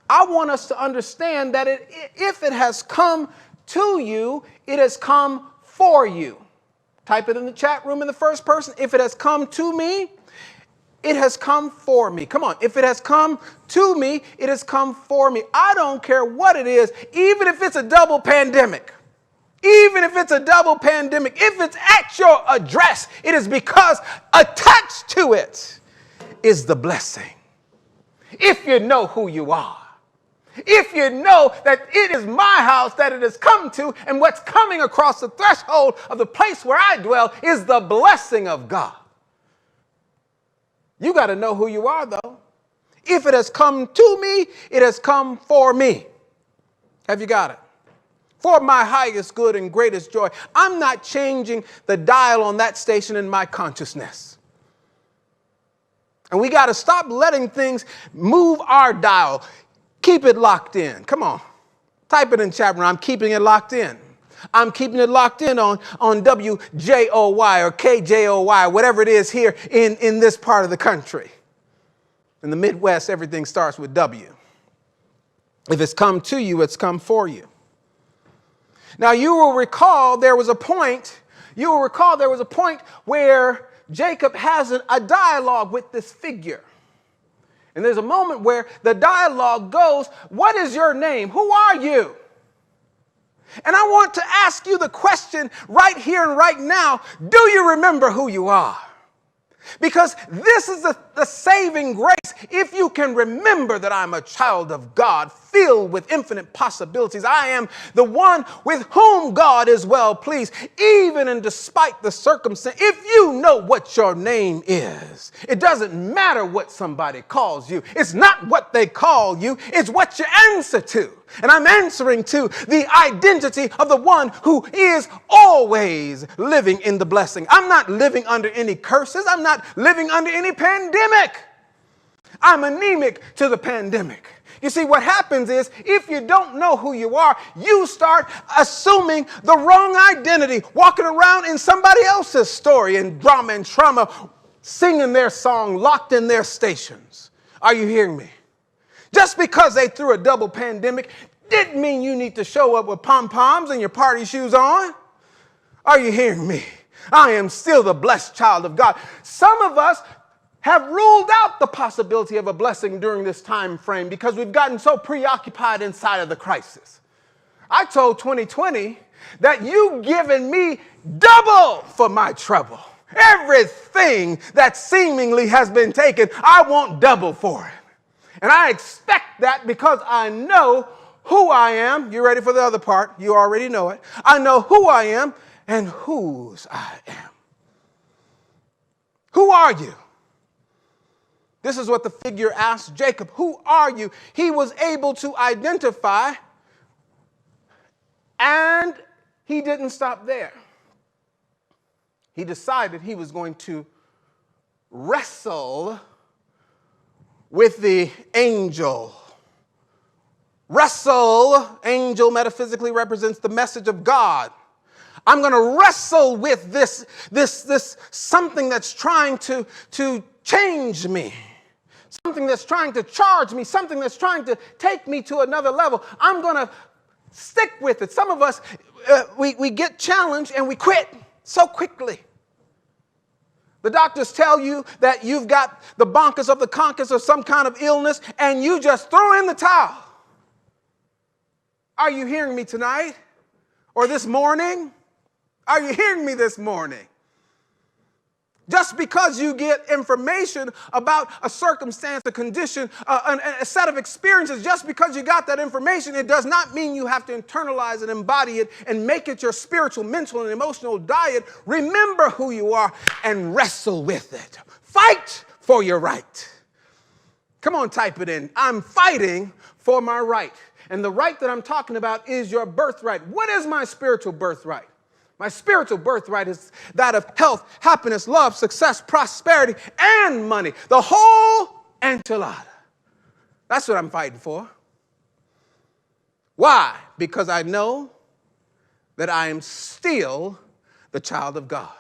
I want us to understand that if it has come to you, it has come for you. Type it in the chat room in the first person. If it has come to me, it has come for me. Come on. If it has come to me, it has come for me. I don't care what it is, even if it's a double pandemic. Even if it's a double pandemic, if it's at your address, it is because attached to it is the blessing. If you know who you are, if you know that it is my house that it has come to, and what's coming across the threshold of the place where I dwell is the blessing of God. You got to know who you are, though. If it has come to me, it has come for me. Have you got it? For my highest good and greatest joy. I'm not changing the dial on that station in my consciousness. And we got to stop letting things move our dial. Keep it locked in. Come on. Type it in chat room. I'm keeping it locked in. I'm keeping it locked in on WJOY or KJOY, whatever it is here in this part of the country. In the Midwest, everything starts with W. If it's come to you, it's come for you. Now, you will recall there was a point where Jacob has a dialogue with this figure. And there's a moment where the dialogue goes, what is your name? Who are you? And I want to ask you the question right here and right now, do you remember who you are? Because this is the saving grace. If you can remember that I'm a child of God, filled with infinite possibilities, I am the one with whom God is well pleased, even and despite the circumstance. If you know what your name is, it doesn't matter what somebody calls you. It's not what they call you, it's what you answer to. And I'm answering to the identity of the one who is always living in the blessing. I'm not living under any curses. I'm not living under any pandemic. I'm anemic to the pandemic. You see, what happens is if you don't know who you are, you start assuming the wrong identity, walking around in somebody else's story and drama and trauma, singing their song, locked in their stations. Are you hearing me? Just because they threw a double pandemic didn't mean you need to show up with pom-poms and your party shoes on. Are you hearing me? I am still the blessed child of God. Some of us have ruled out the possibility of a blessing during this time frame because we've gotten so preoccupied inside of the crisis. I told 2020 that you've given me double for my trouble. Everything that seemingly has been taken, I want double for it. And I expect that because I know who I am. You ready for the other part? You already know it. I know who I am and whose I am. Who are you? This is what the figure asked Jacob. Who are you? He was able to identify, and he didn't stop there. He decided he was going to wrestle with the angel. Wrestle, angel metaphysically represents the message of God. I'm going to wrestle with this something that's trying to change me. Something that's trying to charge me, something that's trying to take me to another level. I'm going to stick with it. Some of us, we get challenged and we quit so quickly. The doctors tell you that you've got the bonkers of the conquers or some kind of illness, and you just throw in the towel. Are you hearing me tonight? Or this morning? Are you hearing me this morning? Just because you get information about a circumstance, a condition, a set of experiences, just because you got that information, it does not mean you have to internalize and embody it and make it your spiritual, mental, and emotional diet. Remember who you are and wrestle with it. Fight for your right. Come on, type it in. I'm fighting for my right. And the right that I'm talking about is your birthright. What is my spiritual birthright? My spiritual birthright is that of health, happiness, love, success, prosperity, and money. The whole enchilada. That's what I'm fighting for. Why? Because I know that I am still the child of God.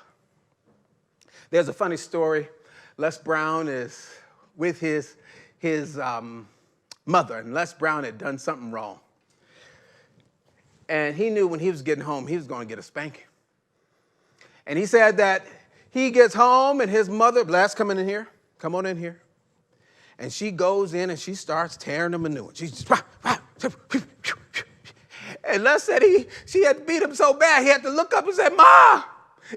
There's a funny story. Les Brown is with his mother, and Les Brown had done something wrong. And he knew when he was getting home, he was going to get a spanking. And he said that he gets home and his mother, Les, come in here. come on in here. And she goes in and she starts tearing him a new one. She's just, and Les said she had beat him so bad, he had to look up and say, Ma,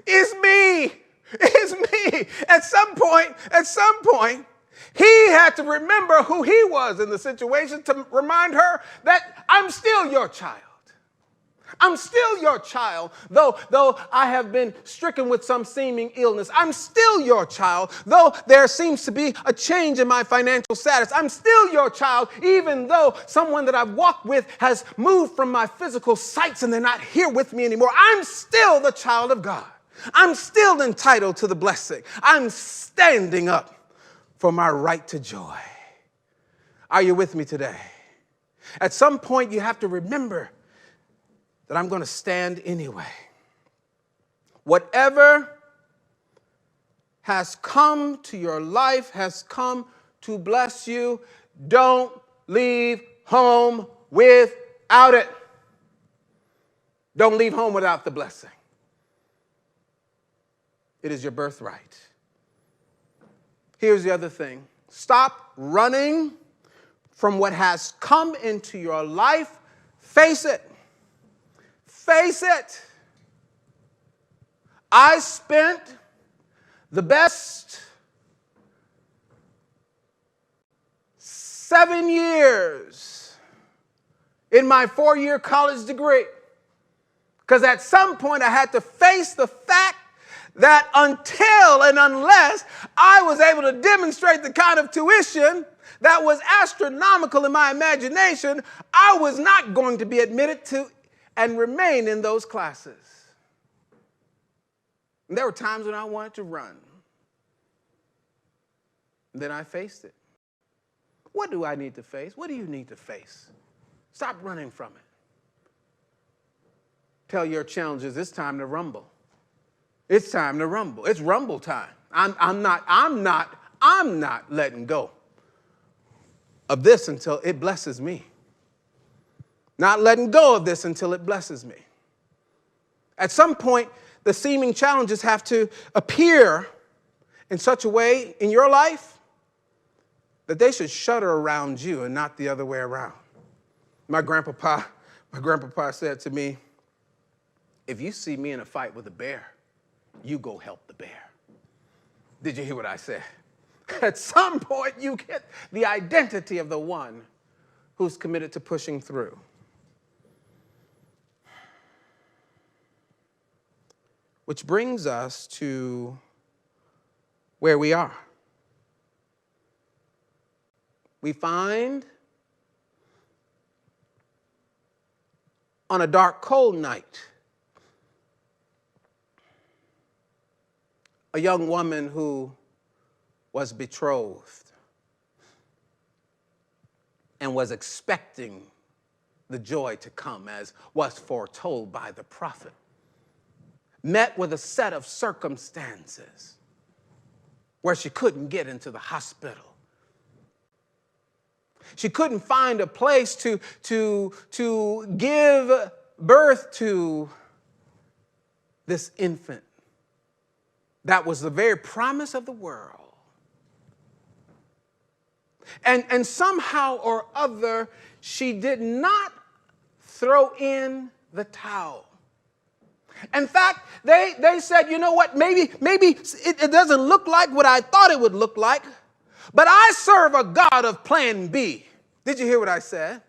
it's me. It's me. At some point, he had to remember who he was in the situation to remind her that I'm still your child. I'm still your child, though I have been stricken with some seeming illness. I'm still your child, though there seems to be a change in my financial status. I'm still your child, even though someone that I've walked with has moved from my physical sights and they're not here with me anymore. I'm still the child of God. I'm still entitled to the blessing. I'm standing up for my right to joy. Are you with me today? At some point, you have to remember that I'm going to stand anyway. Whatever has come to your life has come to bless you. Don't leave home without it. Don't leave home without the blessing. It is your birthright. Here's the other thing. Stop running from what has come into your life. Face it. Face it. I spent the best 7 years in my 4-year college degree, because at some point I had to face the fact that until and unless I was able to demonstrate the kind of tuition that was astronomical in my imagination, I was not going to be admitted to and remain in those classes. And there were times when I wanted to run. And then I faced it. What do I need to face? What do you need to face? Stop running from it. Tell your challenges, it's time to rumble. It's time to rumble. It's rumble time. I'm not letting go of this until it blesses me. Not letting go of this until it blesses me. At some point, the seeming challenges have to appear in such a way in your life that they should shudder around you and not the other way around. My grandpapa said to me, if you see me in a fight with a bear, you go help the bear. Did you hear what I said? At some point, you get the identity of the one who's committed to pushing through. Which brings us to where we are. We find on a dark, cold night, a young woman who was betrothed and was expecting the joy to come as was foretold by the prophet, met with a set of circumstances where she couldn't get into the hospital. She couldn't find a place to give birth to this infant that was the very promise of the world. And somehow or other, she did not throw in the towel. In fact, they said, you know what, maybe it doesn't look like what I thought it would look like, but I serve a God of plan B. Did you hear what I said?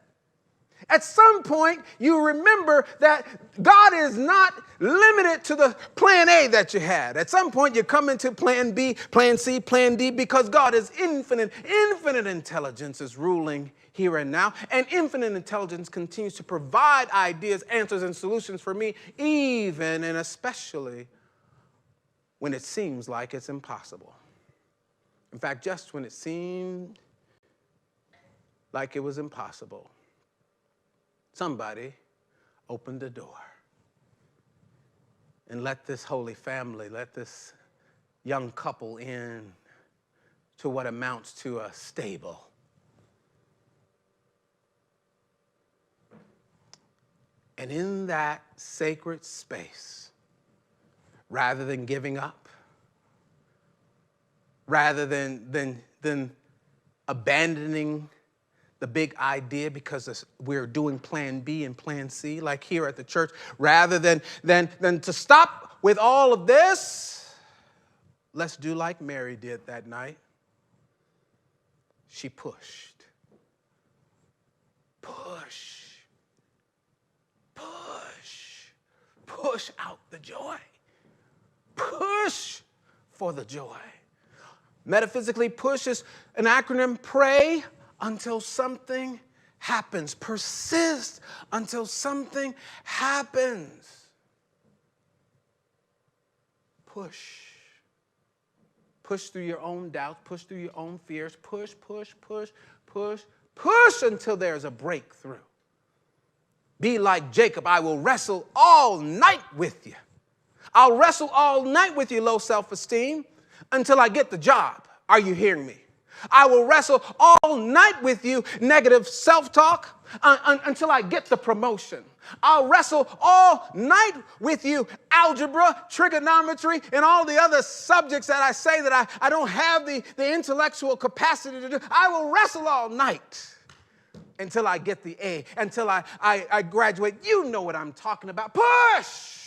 At some point, you remember that God is not limited to the plan A that you had. At some point, you come into plan B, plan C, plan D, because God is infinite. Infinite intelligence is ruling here and now, and infinite intelligence continues to provide ideas, answers, and solutions for me, even and especially when it seems like it's impossible. In fact, just when it seemed like it was impossible, somebody opened the door and let this holy family, let this young couple in to what amounts to a stable. And in that sacred space, rather than giving up, rather than abandoning the big idea because we're doing plan B and plan C, like here at the church, rather than to stop with all of this, let's do like Mary did that night. She pushed. Push out the joy. Push for the joy. Metaphysically, push is an acronym. Pray until something happens. Persist until something happens. Push. Push through your own doubts. Push through your own fears. Push until there's a breakthrough. Be like Jacob. I will wrestle all night with you. I'll wrestle all night with you, low self-esteem, until I get the job. Are you hearing me? I will wrestle all night with you, negative self-talk, until I get the promotion. I'll wrestle all night with you, algebra, trigonometry, and all the other subjects that I say that I don't have the intellectual capacity to do. I will wrestle all night until I get the A, until I graduate. You know what I'm talking about. Push!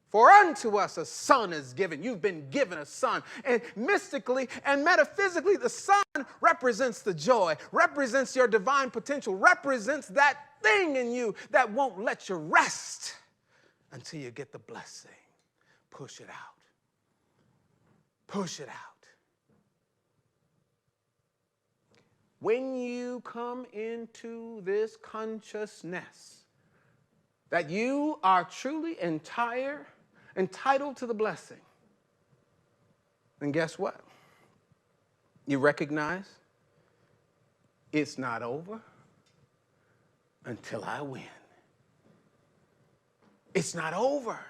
For unto us a son is given. You've been given a son. And mystically and metaphysically, the son represents the joy, represents your divine potential, represents that thing in you that won't let you rest until you get the blessing. Push it out. Push it out. When you come into this consciousness that you are truly entitled to the blessing, then guess what? You recognize it's not over until I win. It's not over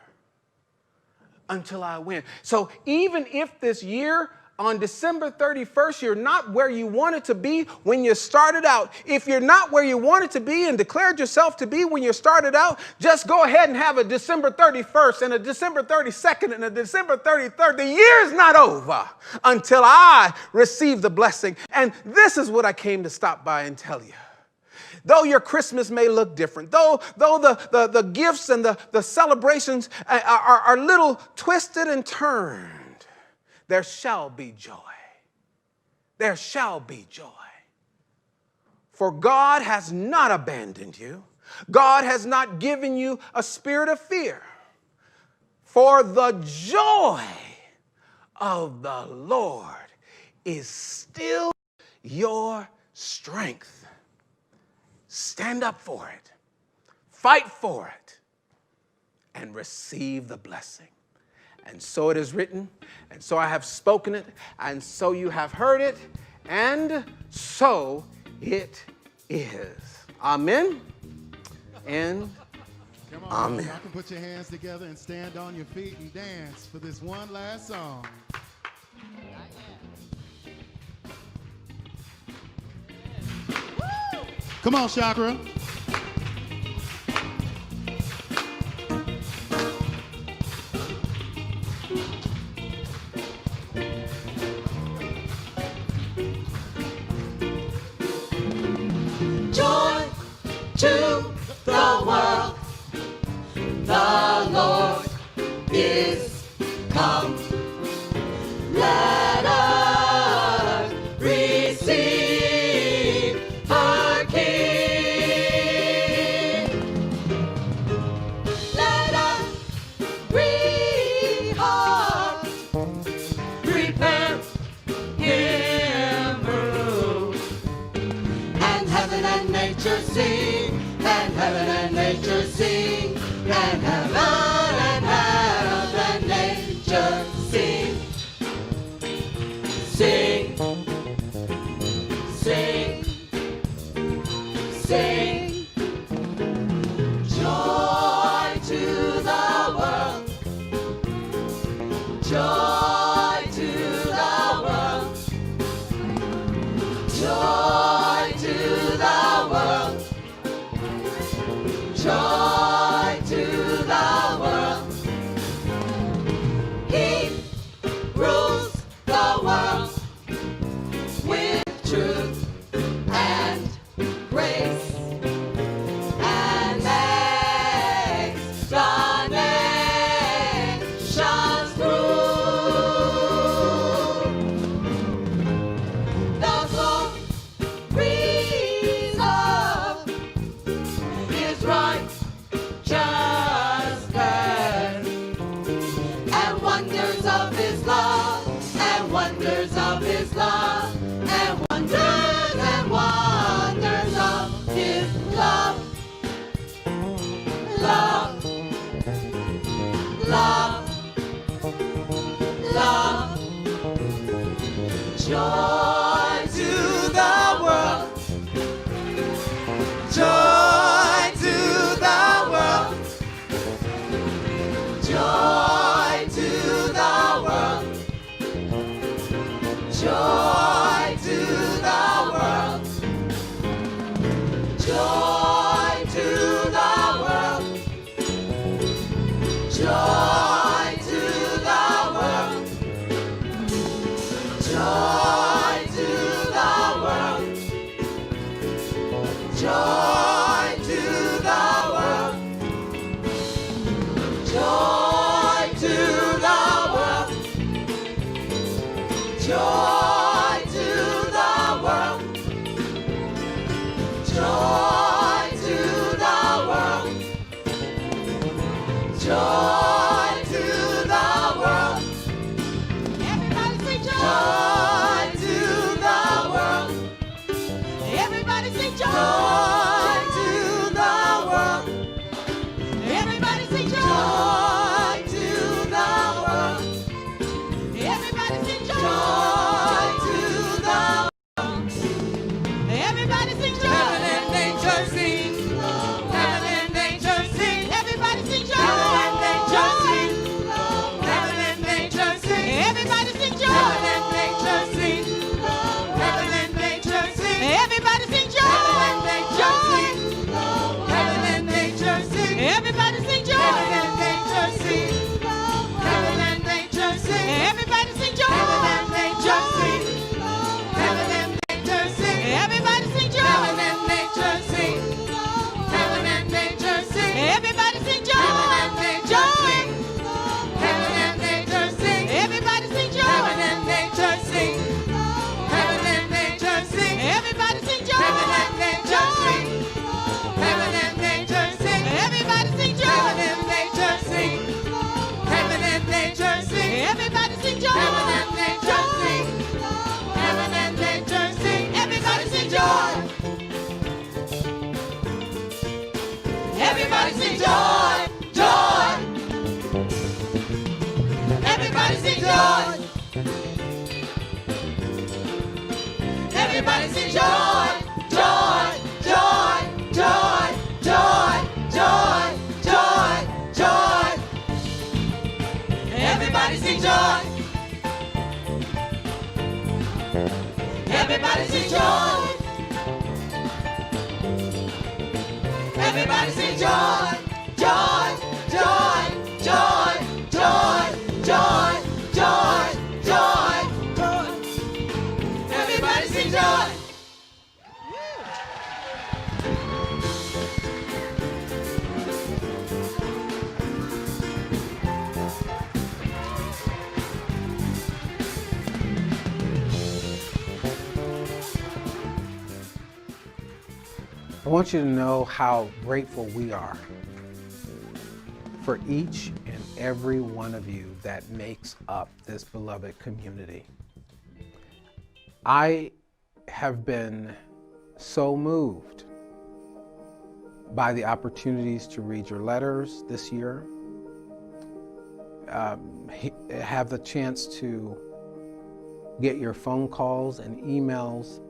until I win. So even if this year on December 31st, you're not where you wanted to be when you started out. If you're not where you wanted to be and declared yourself to be when you started out, just go ahead and have a December 31st and a December 32nd and a December 33rd. The year's not over until I receive the blessing. And this is what I came to stop by and tell you. Though your Christmas may look different, though the gifts and the celebrations are a little twisted and turned, there shall be joy. There shall be joy. For God has not abandoned you. God has not given you a spirit of fear. For the joy of the Lord is still your strength. Stand up for it. Fight for it. And receive the blessing. And so it is written, and so I have spoken it, and so you have heard it, and so it is. Amen and Come on, amen. y'all can put your hands together and stand on your feet and dance for this one last song. Come on, Chakra. Joy to the world, the Lord is come. Let us receive our King. Let us re-heart, prepare Him room. And heaven and nature sing, and heaven and nature sing, and heaven and nature sing. Sing, sing, sing. Joy to the world, joy to the world, joy to the world, joy to the world. He rules wonders of His love, and wonders of His love, and wonders of His love. Love, love, love. Joy to the world. Joy to the world. Joy to the world. Joy to the world. Joy to the world. Joy to the world. Joy to the world. Joy to the world. Joy to the world. Joy to the world. Joy to the world. Joy to the world. Everybody say joy to the world. Everybody say joy to the world. Everybody say joy to the world. Everybody say joy to the world. Everybody sing joy. Heaven and nature sing. Heaven and nature sing. Everybody sing joy. Heaven and nature sing. Heaven and nature sing. Everybody sing joy. Heaven and nature sing. Heaven and nature sing. Everybody sing joy. Heaven and nature sing. Everybody sing joy. Heaven and nature sing. Heaven and nature sing. Everybody sing joy. Heaven and nature sing. Heaven and nature sing. Everybody sing joy. Heaven and nature sing. Heaven and nature sing. Everybody sing joy. Heaven and nature sing. Everybody sing joy. Heaven and nature sing. Heaven and nature sing. Everybody sing joy. Heaven and nature sing. Heaven and nature sing. Everybody sing joy. Heaven and nature sing. Heaven and nature sing. Everybody sing joy. Heaven and nature sing. Heaven and nature sing. Everybody sing joy. Everybody sing joy. Joy. Everybody sing joy. Everybody sing joy. Joy. Joy. Joy. Joy. Joy. Joy. Joy. Everybody sing joy. Everybody sing joy. Everybody sing joy. Joy. Joy. Joy. Joy. Joy. Joy. Joy. Joy. Everybody sing joy. I want you to know how grateful we are for each and every one of you that makes up this beloved community. I have been so moved by the opportunities to read your letters this year, have the chance to get your phone calls and emails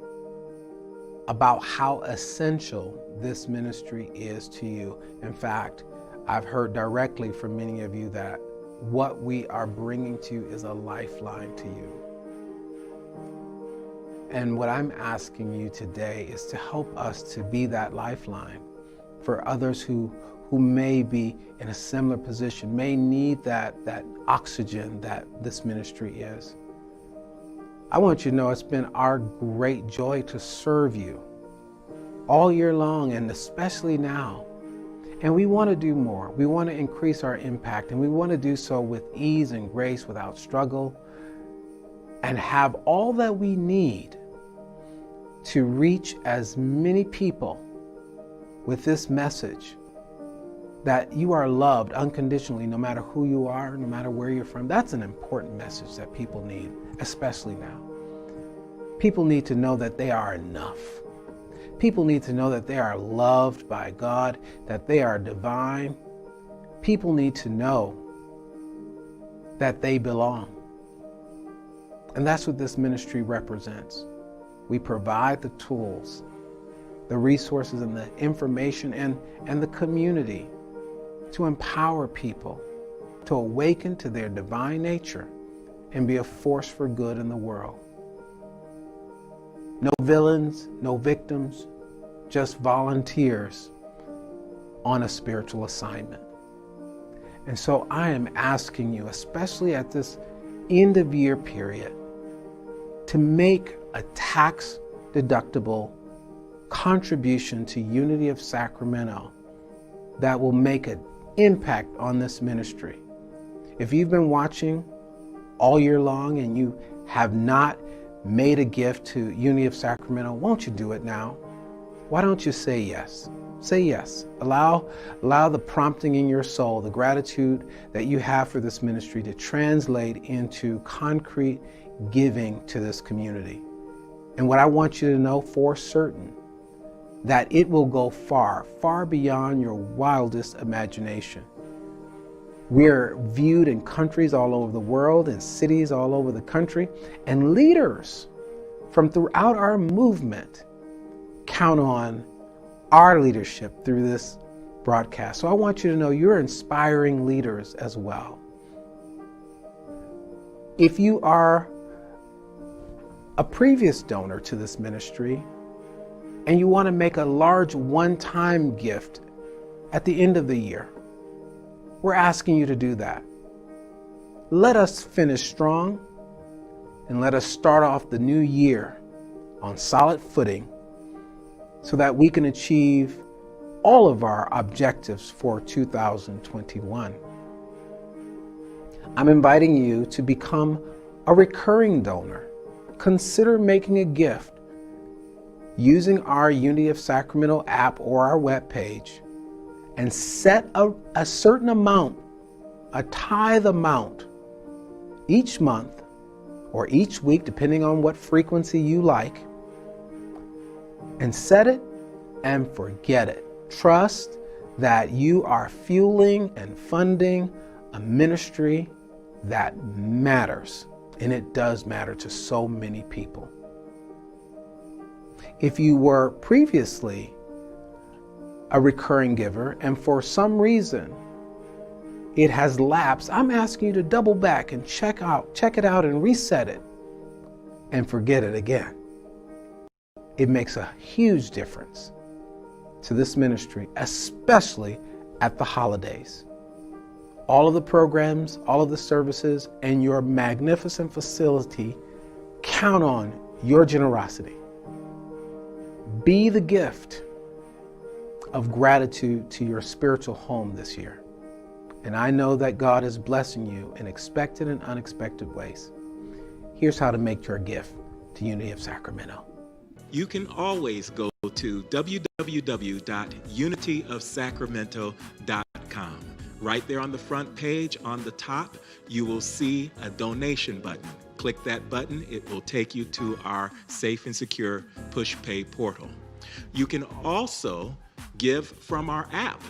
about how essential this ministry is to you. In fact, I've heard directly from many of you that what we are bringing to you is a lifeline to you. And what I'm asking you today is to help us to be that lifeline for others who may be in a similar position, may need that oxygen that this ministry is. I want you to know it's been our great joy to serve you all year long, and especially now. And we want to do more. We want to increase our impact, and we want to do so with ease and grace, without struggle, and have all that we need to reach as many people with this message that you are loved unconditionally, no matter who you are, no matter where you're from. That's an important message that people need, especially now. People need to know that they are enough. People need to know that they are loved by God, that they are divine. People need to know that they belong. And that's what this ministry represents. We provide the tools, the resources, and the information, and the community to empower people to awaken to their divine nature and be a force for good in the world. No villains, no victims, just volunteers on a spiritual assignment. And so I am asking you, especially at this end of year period, to make a tax-deductible contribution to Unity of Sacramento that will make an impact on this ministry. If you've been watching all year long and you have not made a gift to Unity of Sacramento, won't you do it now? Why don't you say yes? Say yes. Allow the prompting in your soul, the gratitude that you have for this ministry to translate into concrete giving to this community. And what I want you to know for certain, that it will go far, far beyond your wildest imagination. We're viewed in countries all over the world, in cities all over the country, and leaders from throughout our movement count on our leadership through this broadcast. So I want you to know you're inspiring leaders as well. If you are a previous donor to this ministry and you want to make a large one-time gift at the end of the year, we're asking you to do that. Let us finish strong and let us start off the new year on solid footing so that we can achieve all of our objectives for 2021. I'm inviting you to become a recurring donor. Consider making a gift using our Unity of Sacramento app or our webpage, and set a certain amount, a tithe amount, each month or each week, depending on what frequency you like, and set it and forget it. Trust that you are fueling and funding a ministry that matters, and it does matter to so many people. If you were previously a recurring giver and for some reason it has lapsed, I'm asking you to double back and check it out and reset it and forget it again. It makes a huge difference to this ministry, especially at the holidays. All of the programs, all of the services, and your magnificent facility count on your generosity. Be the gift of gratitude to your spiritual home this year. And I know that God is blessing you in expected and unexpected ways. Here's how to make your gift to Unity of Sacramento. You can always go to www.unityofsacramento.com. Right there on the front page, on the top, you will see a donation button. Click that button. It will take you to our safe and secure push pay portal. You can also give from our app.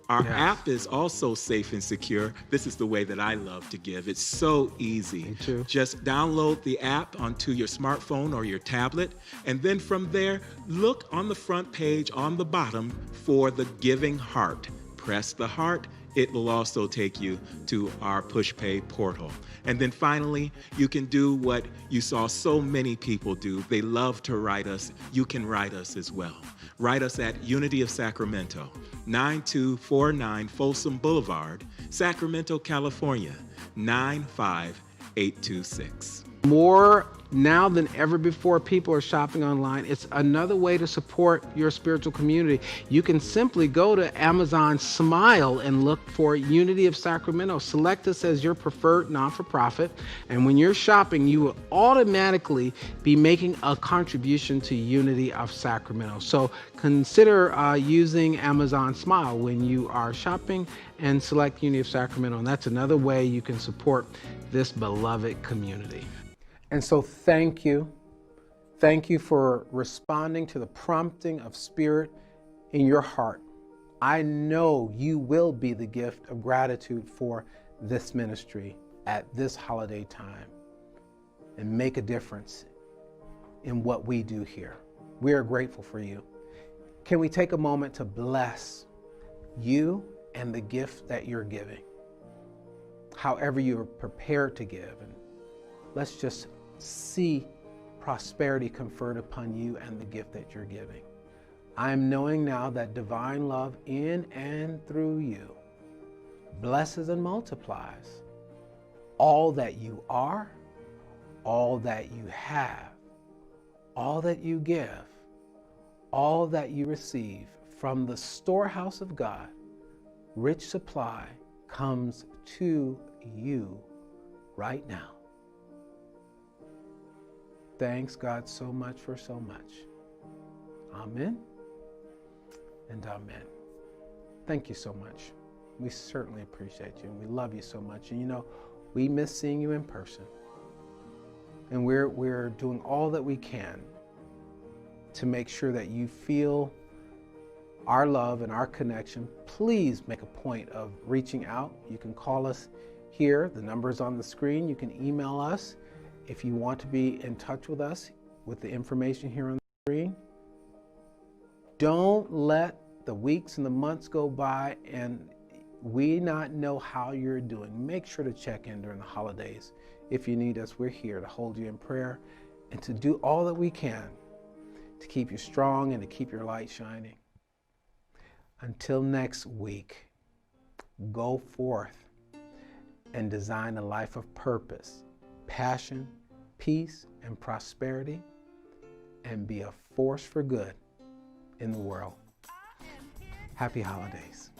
Our app is also safe and secure. This is the way that I love to give. It's so easy. Me too. Just download the app onto your smartphone or your tablet, and then from there, look on the front page on the bottom for the giving heart. Press the heart. It will also take you to our push pay portal. And then finally, you can do what you saw so many people do. They love to write us. You can write us as well. Write us at Unity of Sacramento, 9249 Folsom Boulevard, Sacramento, California, 95826. More Now than ever before, people are shopping online. It's another way to support your spiritual community. You can simply go to Amazon Smile and look for Unity of Sacramento. Select us as your preferred non-for-profit. And when you're shopping, you will automatically be making a contribution to Unity of Sacramento. So consider using Amazon Smile when you are shopping and select Unity of Sacramento. And that's another way you can support this beloved community. And so thank you. Thank you for responding to the prompting of Spirit in your heart. I know you will be the gift of gratitude for this ministry at this holiday time and make a difference in what we do here. We are grateful for you. Can we take a moment to bless you and the gift that you're giving? However you're prepared to give. And let's just see prosperity conferred upon you and the gift that you're giving. I am knowing now that divine love in and through you blesses and multiplies all that you are, all that you have, all that you give, all that you receive from the storehouse of God. Rich supply comes to you right now. Thanks God so much for so much. Amen and amen. Thank you so much. We certainly appreciate you and we love you so much. And you know, we miss seeing you in person. And we're doing all that we can to make sure that you feel our love and our connection. Please make a point of reaching out. You can call us here. The number is on the screen. You can email us. If you want to be in touch with us with the information here on the screen, don't let the weeks and the months go by and we not know how you're doing. Make sure to check in during the holidays. If you need us, we're here to hold you in prayer and to do all that we can to keep you strong and to keep your light shining. Until next week, go forth and design a life of purpose, passion, peace, and prosperity, and be a force for good in the world. Happy holidays.